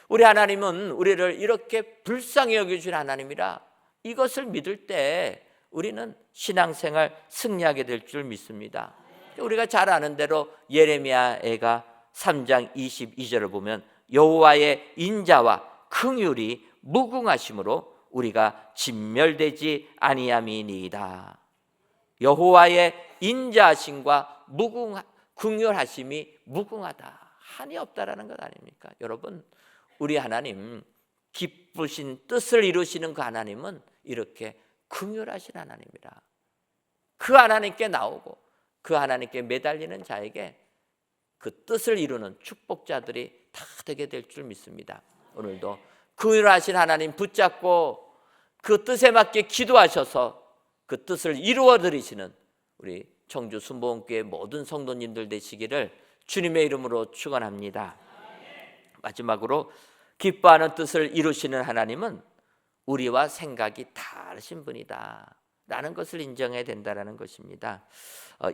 우리 하나님은 우리를 이렇게 불쌍히 여겨주신 하나님이라 이것을 믿을 때 우리는 신앙생활 승리하게 될 줄 믿습니다. 우리가 잘 아는 대로 예레미야가 3장 22절을 보면 여호와의 인자와 긍휼이 무궁하심으로 우리가 진멸되지 아니함이니이다. 여호와의 인자하심과 긍휼하심이 무궁하다, 한이 없다라는 것 아닙니까? 여러분, 우리 하나님 기쁘신 뜻을 이루시는 그 하나님은 이렇게 긍휼하신 하나님이라. 그 하나님께 나오고 그 하나님께 매달리는 자에게 그 뜻을 이루는 축복자들이 다 되게 될 줄 믿습니다. 오늘도 긍휼하신 하나님 붙잡고 그 뜻에 맞게 기도하셔서 그 뜻을 이루어 드리시는 우리 청주 순복음교회 모든 성도님들 되시기를 주님의 이름으로 축원합니다. 마지막으로 기뻐하는 뜻을 이루시는 하나님은 우리와 생각이 다르신 분이다 라는 것을 인정해야 된다는 것입니다.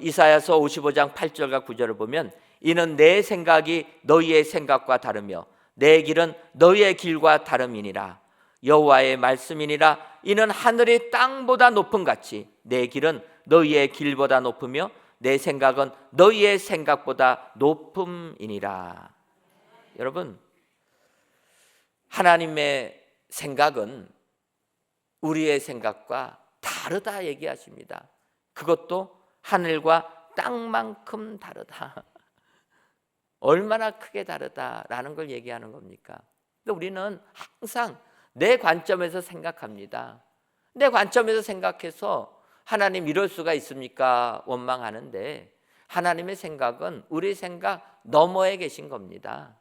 이사야서 55장 8절과 9절을 보면 이는 내 생각이 너희의 생각과 다르며 내 길은 너희의 길과 다름이니라. 여호와의 말씀이니라. 이는 하늘이 땅보다 높음 같이 내 길은 너희의 길보다 높으며 내 생각은 너희의 생각보다 높음이니라. 여러분, 하나님의 생각은 우리의 생각과 다르다 얘기하십니다. 그것도 하늘과 땅만큼 다르다. 얼마나 크게 다르다라는 걸 얘기하는 겁니까? 근데 우리는 항상 내 관점에서 생각합니다. 내 관점에서 생각해서 하나님 이럴 수가 있습니까? 원망하는데 하나님의 생각은 우리 생각 너머에 계신 겁니다.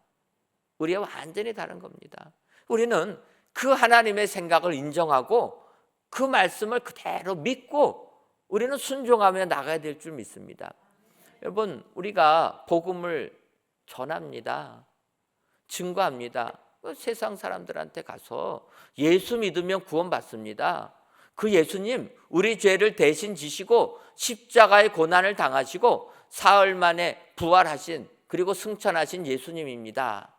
우리와 완전히 다른 겁니다. 우리는 그 하나님의 생각을 인정하고 그 말씀을 그대로 믿고 우리는 순종하며 나가야 될 줄 믿습니다. 여러분, 우리가 복음을 전합니다. 증거합니다. 세상 사람들한테 가서 예수 믿으면 구원받습니다. 그 예수님, 우리 죄를 대신 지시고 십자가의 고난을 당하시고 사흘 만에 부활하신, 그리고 승천하신 예수님입니다.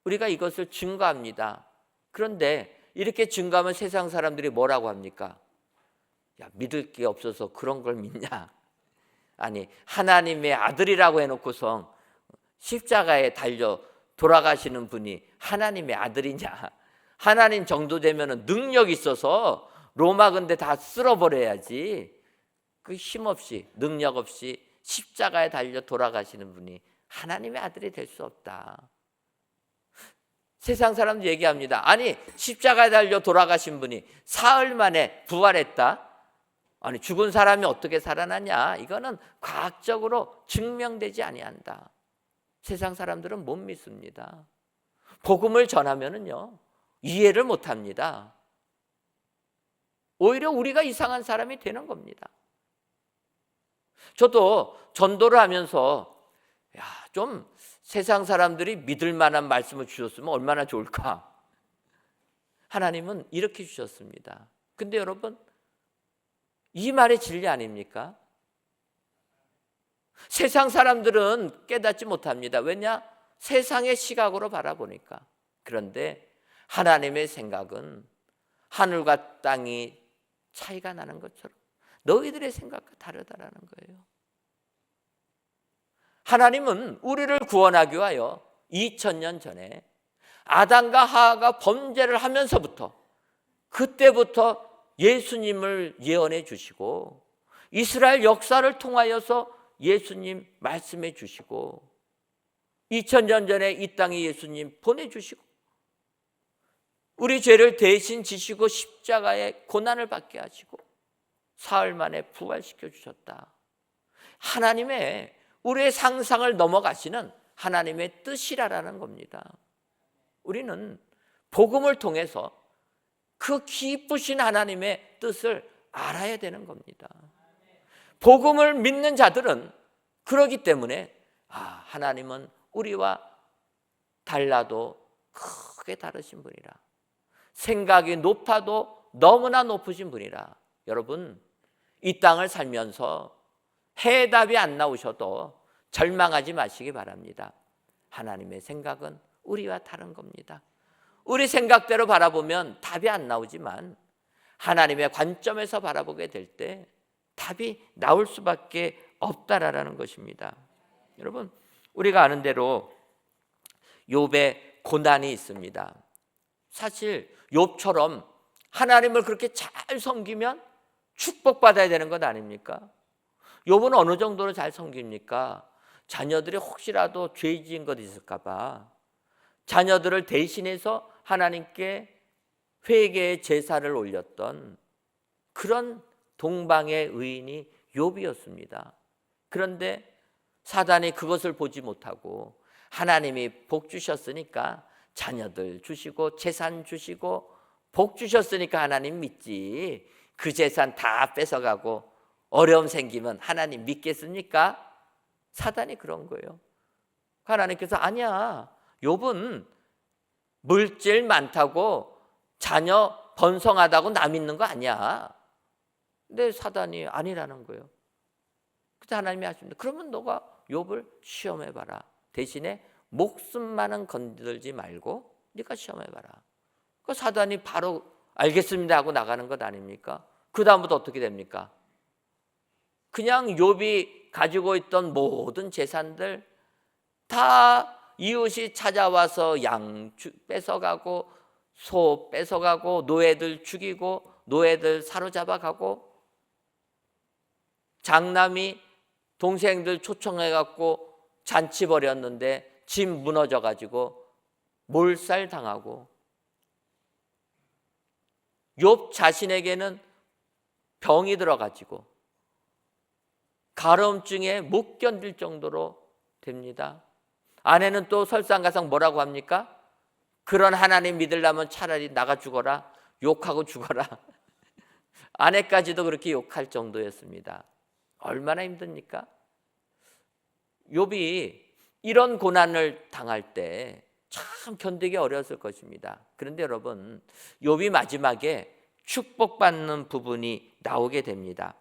우리가 이것을 증거합니다. 그런데 이렇게 증거하면 세상 사람들이 뭐라고 합니까? 야, 믿을 게 없어서 그런 걸 믿냐? 아니, 하나님의 아들이라고 해놓고서 십자가에 달려 돌아가시는 분이 하나님의 아들이냐? 하나님 정도 되면 능력 있어서 로마 근대 다 쓸어버려야지. 그 힘없이, 능력 없이 십자가에 달려 돌아가시는 분이 하나님의 아들이 될 수 없다. 세상 사람들 얘기합니다. 아니, 십자가에 달려 돌아가신 분이 사흘 만에 부활했다? 아니, 죽은 사람이 어떻게 살아나냐? 이거는 과학적으로 증명되지 아니한다. 세상 사람들은 못 믿습니다. 복음을 전하면은요, 이해를 못 합니다. 오히려 우리가 이상한 사람이 되는 겁니다. 저도 전도를 하면서 좀 세상 사람들이 믿을 만한 말씀을 주셨으면 얼마나 좋을까? 하나님은 이렇게 주셨습니다. 근데 여러분, 이 말이 진리 아닙니까? 세상 사람들은 깨닫지 못합니다. 왜냐? 세상의 시각으로 바라보니까. 그런데 하나님의 생각은 하늘과 땅이 차이가 나는 것처럼 너희들의 생각과 다르다라는 거예요. 하나님은 우리를 구원하기 위하여 2000년 전에 아담과 하와가 범죄를 하면서부터, 그때부터 예수님을 예언해 주시고 이스라엘 역사를 통하여서 예수님 말씀해 주시고 2000년 전에 이 땅에 예수님 보내주시고 우리 죄를 대신 지시고 십자가의 고난을 받게 하시고 사흘 만에 부활시켜 주셨다. 하나님의, 우리의 상상을 넘어가시는 하나님의 뜻이라는 겁니다. 우리는 복음을 통해서 그 기쁘신 하나님의 뜻을 알아야 되는 겁니다. 복음을 믿는 자들은 그러기 때문에 하나님은 우리와 달라도 크게 다르신 분이라, 생각이 높아도 너무나 높으신 분이라. 여러분, 이 땅을 살면서 해답이 안 나오셔도 절망하지 마시기 바랍니다. 하나님의 생각은 우리와 다른 겁니다. 우리 생각대로 바라보면 답이 안 나오지만 하나님의 관점에서 바라보게 될 때 답이 나올 수밖에 없다라는 것입니다. 여러분, 우리가 아는 대로 욥의 고난이 있습니다. 사실 욥처럼 하나님을 그렇게 잘 섬기면 축복받아야 되는 것 아닙니까? 욥은 어느 정도로 잘 섬깁니까? 자녀들이 혹시라도 죄 지은 것 있을까 봐 자녀들을 대신해서 하나님께 회개의 제사를 올렸던 그런 동방의 의인이 욥이었습니다. 그런데 사단이 그것을 보지 못하고 하나님이 복 주셨으니까 자녀들 주시고 재산 주시고 복 주셨으니까 하나님 믿지, 그 재산 다 뺏어가고 어려움 생기면 하나님 믿겠습니까? 사단이 그런 거예요. 하나님께서 아니야, 욥은 물질 많다고 자녀 번성하다고 나 믿는 거 아니야. 근데 사단이 아니라는 거예요. 그래서 하나님이 하십니다. 그러면 너가 욥을 시험해봐라. 대신에 목숨만은 건들지 말고 네가 시험해봐라. 그 사단이 바로 알겠습니다 하고 나가는 것 아닙니까? 그 다음부터 어떻게 됩니까? 그냥 욥이 가지고 있던 모든 재산들 다 이웃이 찾아와서 양 뺏어가고 소 뺏어가고 노예들 죽이고 노예들 사로잡아가고 장남이 동생들 초청해갖고 잔치 벌였는데 집 무너져가지고 몰살 당하고, 욥 자신에게는 병이 들어가지고 가려움증에 못 견딜 정도로 됩니다. 아내는 또 설상가상 뭐라고 합니까? 그런 하나님 믿으려면 차라리 나가 죽어라, 욕하고 죽어라. 아내까지도 그렇게 욕할 정도였습니다. 얼마나 힘듭니까? 욥이 이런 고난을 당할 때 참 견디기 어려웠을 것입니다. 그런데 여러분, 욥이 마지막에 축복받는 부분이 나오게 됩니다.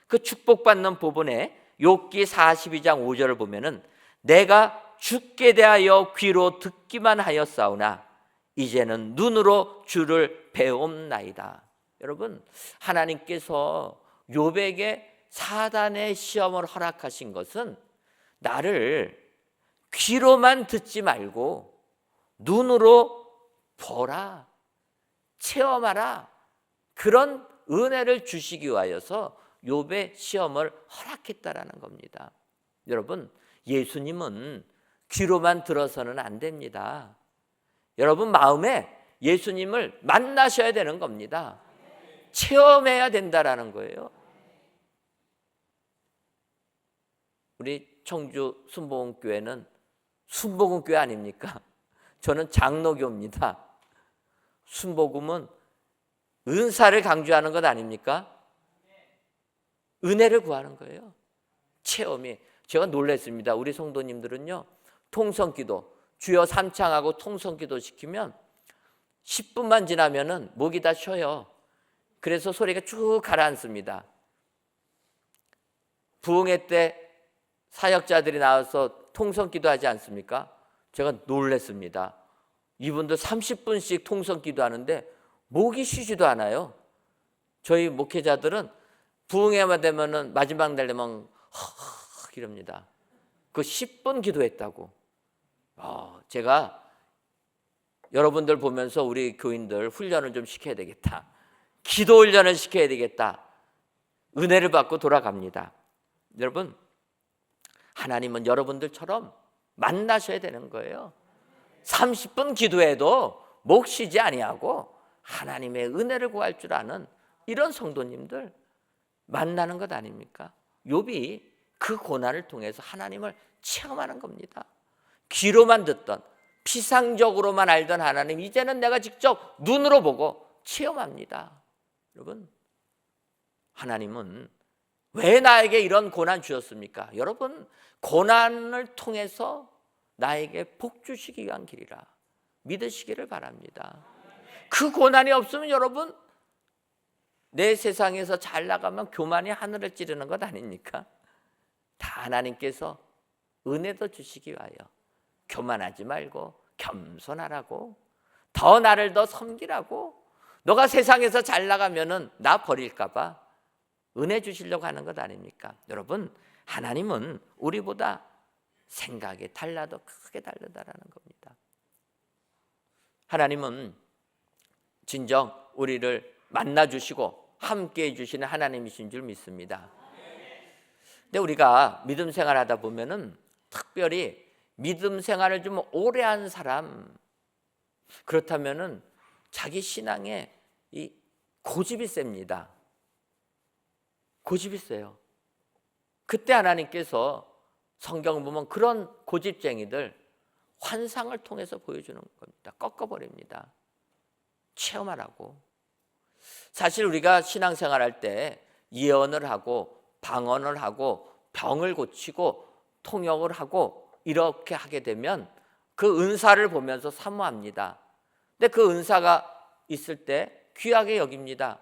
그 축복받는 부분에 욥기 42장 5절을 보면은 내가 주께 대하여 귀로 듣기만 하였사오나 이제는 눈으로 주를 배움나이다. 여러분, 하나님께서 욥에게 사단의 시험을 허락하신 것은 나를 귀로만 듣지 말고 눈으로 보라, 체험하라, 그런 은혜를 주시기 위하여서 욥의 시험을 허락했다라는 겁니다. 여러분, 예수님은 귀로만 들어서는 안 됩니다. 여러분 마음에 예수님을 만나셔야 되는 겁니다. 체험해야 된다라는 거예요. 우리 청주 순복음교회는 순복음교회 아닙니까? 저는 장로교입니다. 순복음은 은사를 강조하는 것 아닙니까? 은혜를 구하는 거예요. 체험이. 제가 놀랐습니다. 우리 성도님들은요, 통성기도, 주여 삼창하고 통성기도 시키면 10분만 지나면은 목이 다 쉬어요. 그래서 소리가 쭉 가라앉습니다. 부흥회 때 사역자들이 나와서 통성기도 하지 않습니까? 제가 놀랐습니다. 이분들 30분씩 통성기도 하는데 목이 쉬지도 않아요. 저희 목회자들은 부흥회만 되면은 마지막 날 되면 헉 이럽니다. 그 10분 기도했다고. 제가 여러분들 보면서 우리 교인들 훈련을 좀 시켜야 되겠다. 기도 훈련을 시켜야 되겠다. 은혜를 받고 돌아갑니다. 여러분, 하나님은 여러분들처럼 만나셔야 되는 거예요. 30분 기도해도 목 쉬지 아니하고 하나님의 은혜를 구할 줄 아는 이런 성도님들 만나는 것 아닙니까? 욥이 그 고난을 통해서 하나님을 체험하는 겁니다. 귀로만 듣던, 피상적으로만 알던 하나님, 이제는 내가 직접 눈으로 보고 체험합니다. 여러분, 하나님은 왜 나에게 이런 고난 주셨습니까? 여러분, 고난을 통해서 나에게 복 주시기 위한 길이라 믿으시기를 바랍니다. 그 고난이 없으면 여러분, 내 세상에서 잘 나가면 교만이 하늘을 찌르는 것 아닙니까? 다 하나님께서 은혜도 주시기 위하여 교만하지 말고 겸손하라고, 더 나를 더 섬기라고, 너가 세상에서 잘 나가면은 나 버릴까 봐 은혜 주시려고 하는 것 아닙니까? 여러분, 하나님은 우리보다 생각이 달라도 크게 다르다라는 겁니다. 하나님은 진정 우리를 만나주시고 함께해 주시는 하나님이신 줄 믿습니다. 근데 우리가 믿음 생활하다 보면은 특별히 믿음 생활을 좀 오래 한 사람, 그렇다면은 자기 신앙에 이 고집이 셉니다. 고집이 세요. 그때 하나님께서 성경 보면 그런 고집쟁이들 환상을 통해서 보여주는 겁니다. 꺾어버립니다. 체험하라고. 사실 우리가 신앙생활할 때 예언을 하고 방언을 하고 병을 고치고 통역을 하고 이렇게 하게 되면 그 은사를 보면서 사모합니다. 근데 그 은사가 있을 때 귀하게 여깁니다.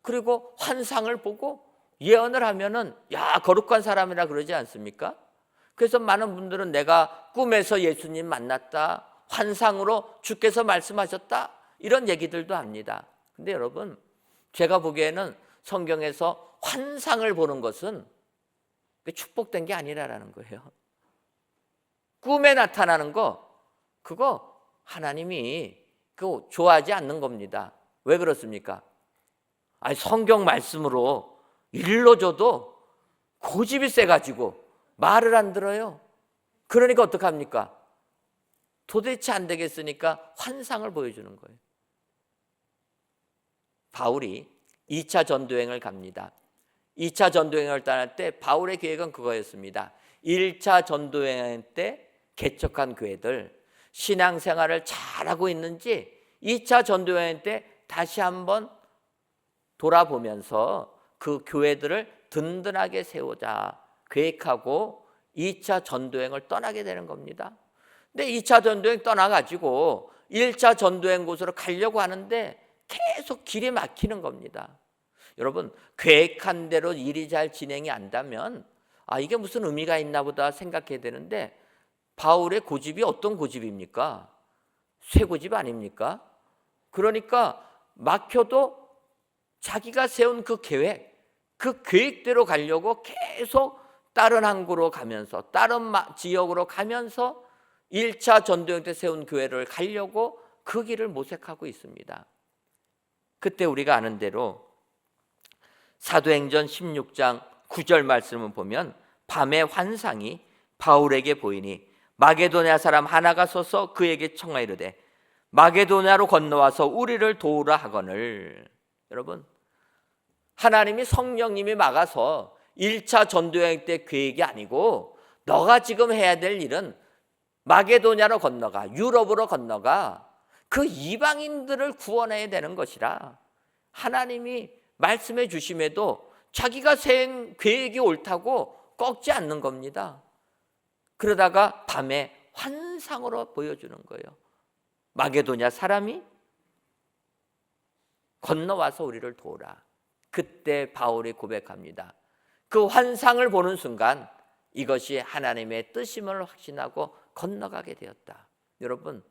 그리고 환상을 보고 예언을 하면은 야, 거룩한 사람이라 그러지 않습니까? 그래서 많은 분들은 내가 꿈에서 예수님 만났다, 환상으로 주께서 말씀하셨다, 이런 얘기들도 합니다. 근데 여러분, 제가 보기에는 성경에서 환상을 보는 것은 축복된 게 아니라는 거예요. 꿈에 나타나는 거, 그거 하나님이 그거 좋아하지 않는 겁니다. 왜 그렇습니까? 아니, 성경 말씀으로 일러줘도 고집이 세가지고 말을 안 들어요. 그러니까 어떡합니까? 도대체 안 되겠으니까 환상을 보여주는 거예요. 바울이 2차 전도여행을 갑니다. 2차 전도여행을 떠날 때 바울의 계획은 그거였습니다. 1차 전도여행 때 개척한 교회들, 신앙생활을 잘하고 있는지 2차 전도여행 때 다시 한번 돌아보면서 그 교회들을 든든하게 세우자 계획하고 2차 전도여행을 떠나게 되는 겁니다. 근데 2차 전도여행 떠나가지고 1차 전도여행 곳으로 가려고 하는데 계속 길이 막히는 겁니다. 여러분, 계획한 대로 일이 잘 진행이 안 되면 이게 무슨 의미가 있나 보다 생각해야 되는데, 바울의 고집이 어떤 고집입니까? 쇠고집 아닙니까? 그러니까 막혀도 자기가 세운 그 계획대로 가려고 계속 다른 항구로 가면서, 다른 지역으로 가면서 1차 전도여행 때 세운 교회를 가려고 그 길을 모색하고 있습니다. 그때 우리가 아는 대로 사도행전 16장 9절 말씀을 보면, 밤에 환상이 바울에게 보이니 마게도냐 사람 하나가 서서 그에게 청하이르되 마게도냐로 건너와서 우리를 도우라 하거늘. 여러분, 하나님이 성령님이 막아서 1차 전도여행 때 계획이 아니고, 너가 지금 해야 될 일은 마게도냐로 건너가, 유럽으로 건너가 그 이방인들을 구원해야 되는 것이라 하나님이 말씀해 주심에도 자기가 세운 계획이 옳다고 꺾지 않는 겁니다. 그러다가 밤에 환상으로 보여주는 거예요. 마게도냐 사람이 건너와서 우리를 도우라. 그때 바울이 고백합니다. 그 환상을 보는 순간 이것이 하나님의 뜻임을 확신하고 건너가게 되었다. 여러분,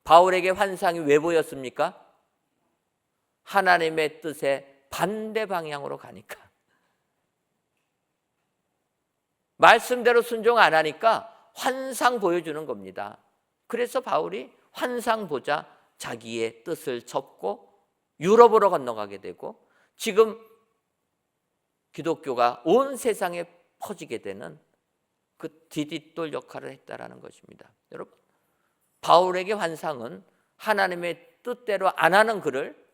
바울에게 환상이 왜 보였습니까? 하나님의 뜻에 반대 방향으로 가니까, 말씀대로 순종 안 하니까 환상 보여주는 겁니다. 그래서 바울이 환상 보자 자기의 뜻을 접고 유럽으로 건너가게 되고, 지금 기독교가 온 세상에 퍼지게 되는 그 디딤돌 역할을 했다라는 것입니다. 여러분, 바울에게 환상은 하나님의 뜻대로 안 하는 그를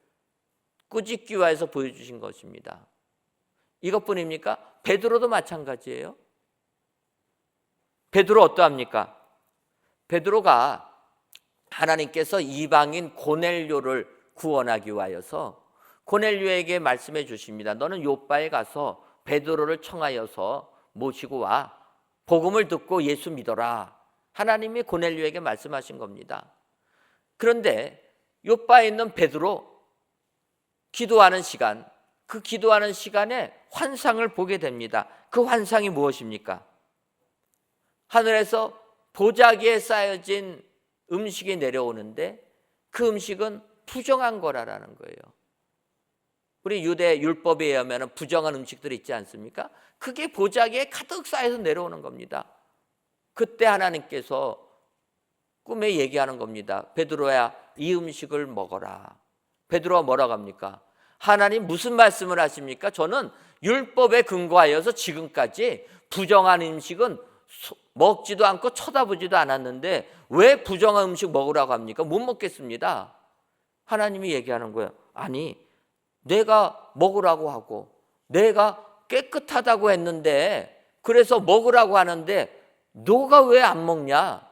꾸짖기 위해서 보여주신 것입니다. 이것뿐입니까? 베드로도 마찬가지예요. 베드로 어떠합니까? 베드로가 하나님께서 이방인 고넬료를 구원하기 위하여서 고넬료에게 말씀해 주십니다. 너는 요빠에 가서 베드로를 청하여서 모시고 와, 복음을 듣고 예수 믿어라. 하나님이 고넬료에게 말씀하신 겁니다. 그런데 요빠에 있는 베드로 기도하는 시간, 그 기도하는 시간에 환상을 보게 됩니다. 그 환상이 무엇입니까? 하늘에서 보자기에 쌓여진 음식이 내려오는데 그 음식은 부정한 거라는 거예요. 우리 유대 율법에 의하면 부정한 음식들이 있지 않습니까? 그게 보자기에 가득 쌓여서 내려오는 겁니다. 그때 하나님께서 꿈에 얘기하는 겁니다. 베드로야, 이 음식을 먹어라. 베드로가 뭐라고 합니까? 하나님 무슨 말씀을 하십니까? 저는 율법에 근거하여서 지금까지 부정한 음식은 먹지도 않고 쳐다보지도 않았는데 왜 부정한 음식 먹으라고 합니까? 못 먹겠습니다. 하나님이 얘기하는 거예요. 아니, 내가 먹으라고 하고 내가 깨끗하다고 했는데, 그래서 먹으라고 하는데 너가 왜 안 먹냐?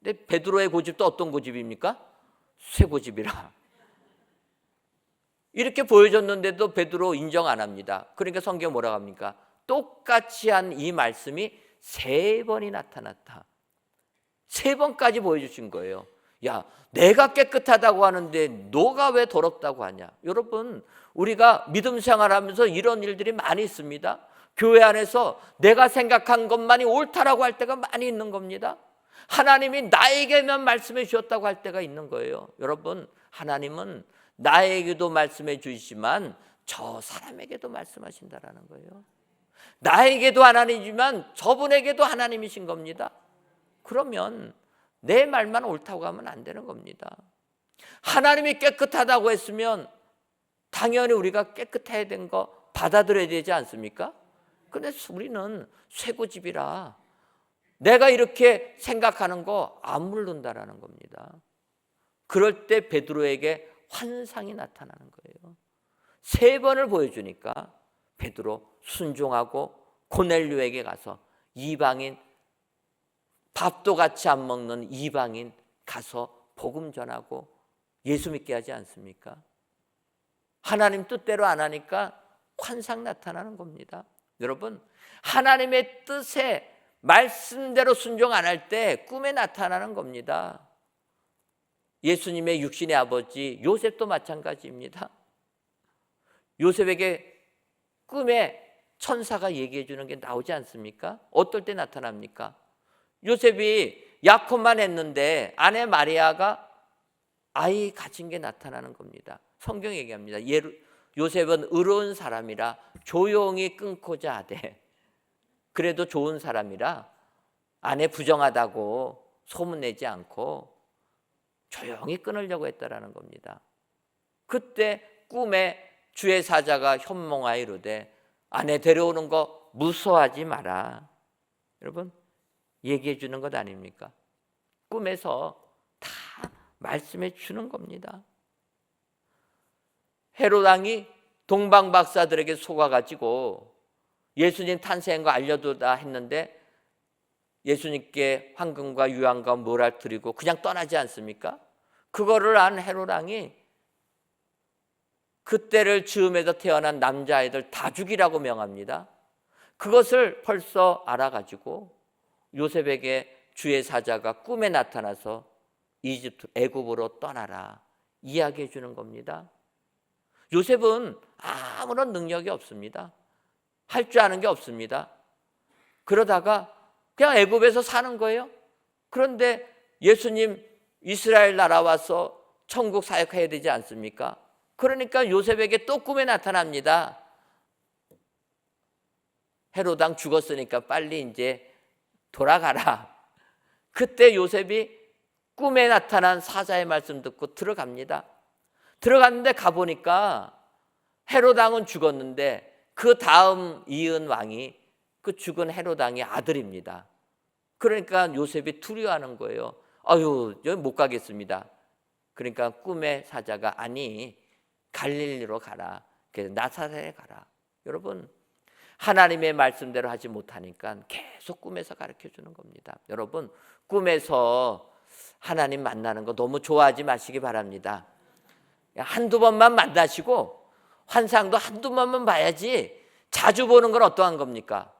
근데 베드로의 고집도 어떤 고집입니까? 쇠고집이라. 이렇게 보여줬는데도 베드로 인정 안 합니다. 그러니까 성경 뭐라고 합니까? 똑같이 한 이 말씀이 3번이 나타났다. 3번까지 보여주신 거예요. 야, 내가 깨끗하다고 하는데 너가 왜 더럽다고 하냐? 여러분, 우리가 믿음 생활하면서 이런 일들이 많이 있습니다. 교회 안에서 내가 생각한 것만이 옳다라고 할 때가 많이 있는 겁니다. 하나님이 나에게만 말씀해 주셨다고 할 때가 있는 거예요. 여러분, 하나님은 나에게도 말씀해 주시지만 저 사람에게도 말씀하신다라는 거예요. 나에게도 하나님이지만 저분에게도 하나님이신 겁니다. 그러면 내 말만 옳다고 하면 안 되는 겁니다. 하나님이 깨끗하다고 했으면 당연히 우리가 깨끗해야 된 거 받아들여야 되지 않습니까? 근데 우리는 쇠고집이라 내가 이렇게 생각하는 거 안 물른다라는 겁니다. 그럴 때 베드로에게 환상이 나타나는 거예요. 3번을 보여주니까 베드로 순종하고 고넬료에게 가서 이방인 밥도 같이 안 먹는 이방인 가서 복음 전하고 예수 믿게 하지 않습니까? 하나님 뜻대로 안 하니까 환상 나타나는 겁니다. 여러분, 하나님의 뜻에 말씀대로 순종 안 할 때 꿈에 나타나는 겁니다. 예수님의 육신의 아버지 요셉도 마찬가지입니다. 요셉에게 꿈에 천사가 얘기해 주는 게 나오지 않습니까? 어떨 때 나타납니까? 요셉이 약혼만 했는데 아내 마리아가 아이 가진 게 나타나는 겁니다. 성경이 얘기합니다. 요셉은 의로운 사람이라 조용히 끊고자 하되, 그래도 좋은 사람이라 아내 부정하다고 소문내지 않고 조용히 끊으려고 했다라는 겁니다. 그때 꿈에 주의 사자가 현몽하여 이르되 아내 데려오는 거 무서워하지 마라. 여러분, 얘기해 주는 것 아닙니까? 꿈에서 다 말씀해 주는 겁니다. 헤롯 왕이 동방 박사들에게 속아가지고 예수님 탄생한 거 알려두다 했는데 예수님께 황금과 유황과 모랄 드리고 그냥 떠나지 않습니까? 그거를 안 헤롯 왕이 그때를 즈음에서 태어난 남자아이들 다 죽이라고 명합니다. 그것을 벌써 알아가지고 요셉에게 주의 사자가 꿈에 나타나서 이집트 애굽으로 떠나라 이야기해 주는 겁니다. 요셉은 아무런 능력이 없습니다. 할 줄 아는 게 없습니다. 그러다가 그냥 애굽에서 사는 거예요. 그런데 예수님 이스라엘 나라 와서 천국 사역해야 되지 않습니까? 그러니까 요셉에게 또 꿈에 나타납니다. 헤롯 왕 죽었으니까 빨리 이제 돌아가라. 그때 요셉이 꿈에 나타난 사자의 말씀 듣고 들어갑니다. 들어갔는데 가보니까 헤롯 왕은 죽었는데 그 다음 이은 왕이 그 죽은 헤롯 왕의 아들입니다. 그러니까 요셉이 두려워하는 거예요. 아유, 여기 못 가겠습니다. 그러니까 꿈의 사자가 아니 갈릴리로 가라. 그래서 나사렛에 가라. 여러분, 하나님의 말씀대로 하지 못하니까 계속 꿈에서 가르쳐 주는 겁니다. 여러분, 꿈에서 하나님 만나는 거 너무 좋아하지 마시기 바랍니다. 한두 번만 만나시고 환상도 한두 번만 봐야지 자주 보는 건 어떠한 겁니까?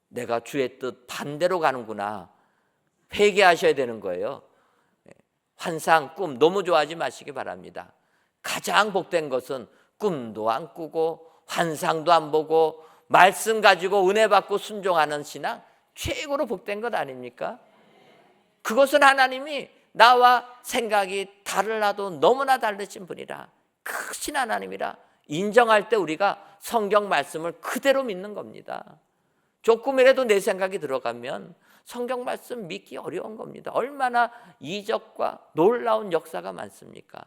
내가 주의 뜻 반대로 가는구나. 회개하셔야 되는 거예요. 환상, 꿈 너무 좋아하지 마시기 바랍니다. 가장 복된 것은 꿈도 안 꾸고 환상도 안 보고 말씀 가지고 은혜 받고 순종하는 신앙, 최고로 복된 것 아닙니까? 그것은 하나님이 나와 생각이 달라도 너무나 다르신 분이라, 크신 하나님이라 인정할 때 우리가 성경 말씀을 그대로 믿는 겁니다. 조금이라도 내 생각이 들어가면 성경 말씀 믿기 어려운 겁니다. 얼마나 이적과 놀라운 역사가 많습니까?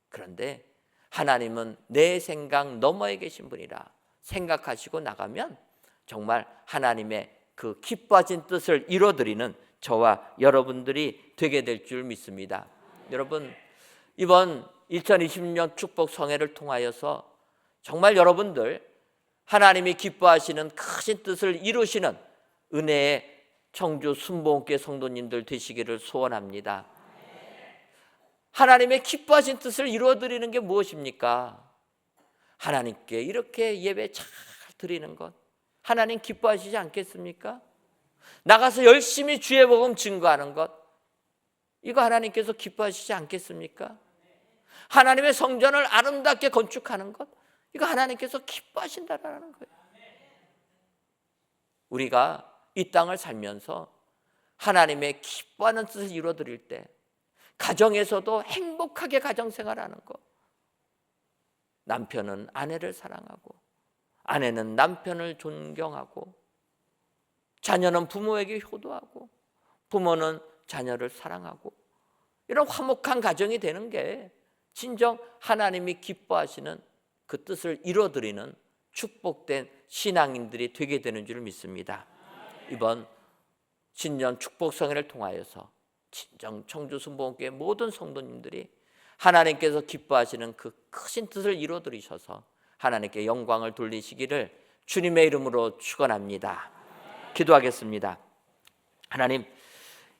그런데 하나님은 내 생각 너머에 계신 분이라 생각하시고 나가면 정말 하나님의 그 기뻐하신 뜻을 이루어드리는 저와 여러분들이 되게 될 줄 믿습니다. 여러분, 이번 2020년 축복 성회를 통하여서 정말 여러분들 하나님이 기뻐하시는 크신 뜻을 이루시는 은혜의 청주 순복음교회 성도님들 되시기를 소원합니다. 하나님의 기뻐하신 뜻을 이루어드리는 게 무엇입니까? 하나님께 이렇게 예배 잘 드리는 것, 하나님 기뻐하시지 않겠습니까? 나가서 열심히 주의 복음 증거하는 것, 이거 하나님께서 기뻐하시지 않겠습니까? 하나님의 성전을 아름답게 건축하는 것, 이거 하나님께서 기뻐하신다라는 거예요. 우리가 이 땅을 살면서 하나님의 기뻐하는 뜻을 이루어드릴 때 가정에서도 행복하게 가정생활하는 것, 남편은 아내를 사랑하고 아내는 남편을 존경하고 자녀는 부모에게 효도하고 부모는 자녀를 사랑하고 이런 화목한 가정이 되는 게 진정 하나님이 기뻐하시는 그 뜻을 이루어드리는 축복된 신앙인들이 되게 되는 줄 믿습니다. 이번 신년 축복성회를 통하여서 진정 청주 순복음교회 모든 성도님들이 하나님께서 기뻐하시는 그 크신 뜻을 이루어드리셔서 하나님께 영광을 돌리시기를 주님의 이름으로 축원합니다. 기도하겠습니다. 하나님,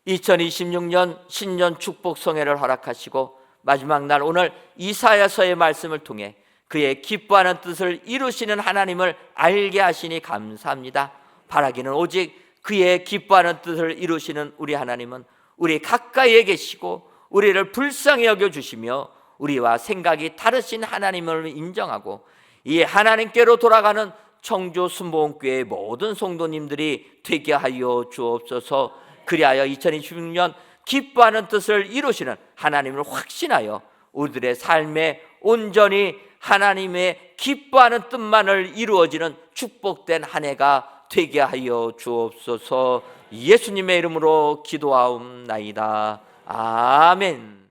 2026년 신년 축복 성회를 허락하시고 마지막 날 오늘 이사야서의 말씀을 통해 그의 기뻐하는 뜻을 이루시는 하나님을 알게 하시니 감사합니다. 바라기는 오직 그의 기뻐하는 뜻을 이루시는 우리 하나님은 우리 가까이에 계시고 우리를 불쌍히 여겨주시며 우리와 생각이 다르신 하나님을 인정하고 이 하나님께로 돌아가는 청주 순복음교회의 모든 성도님들이 되게 하여 주옵소서. 그리하여 2026년 기뻐하는 뜻을 이루시는 하나님을 확신하여 우리들의 삶에 온전히 하나님의 기뻐하는 뜻만을 이루어지는 축복된 한 해가 되게 하여 주옵소서. 예수님의 이름으로 기도하옵나이다. 아멘.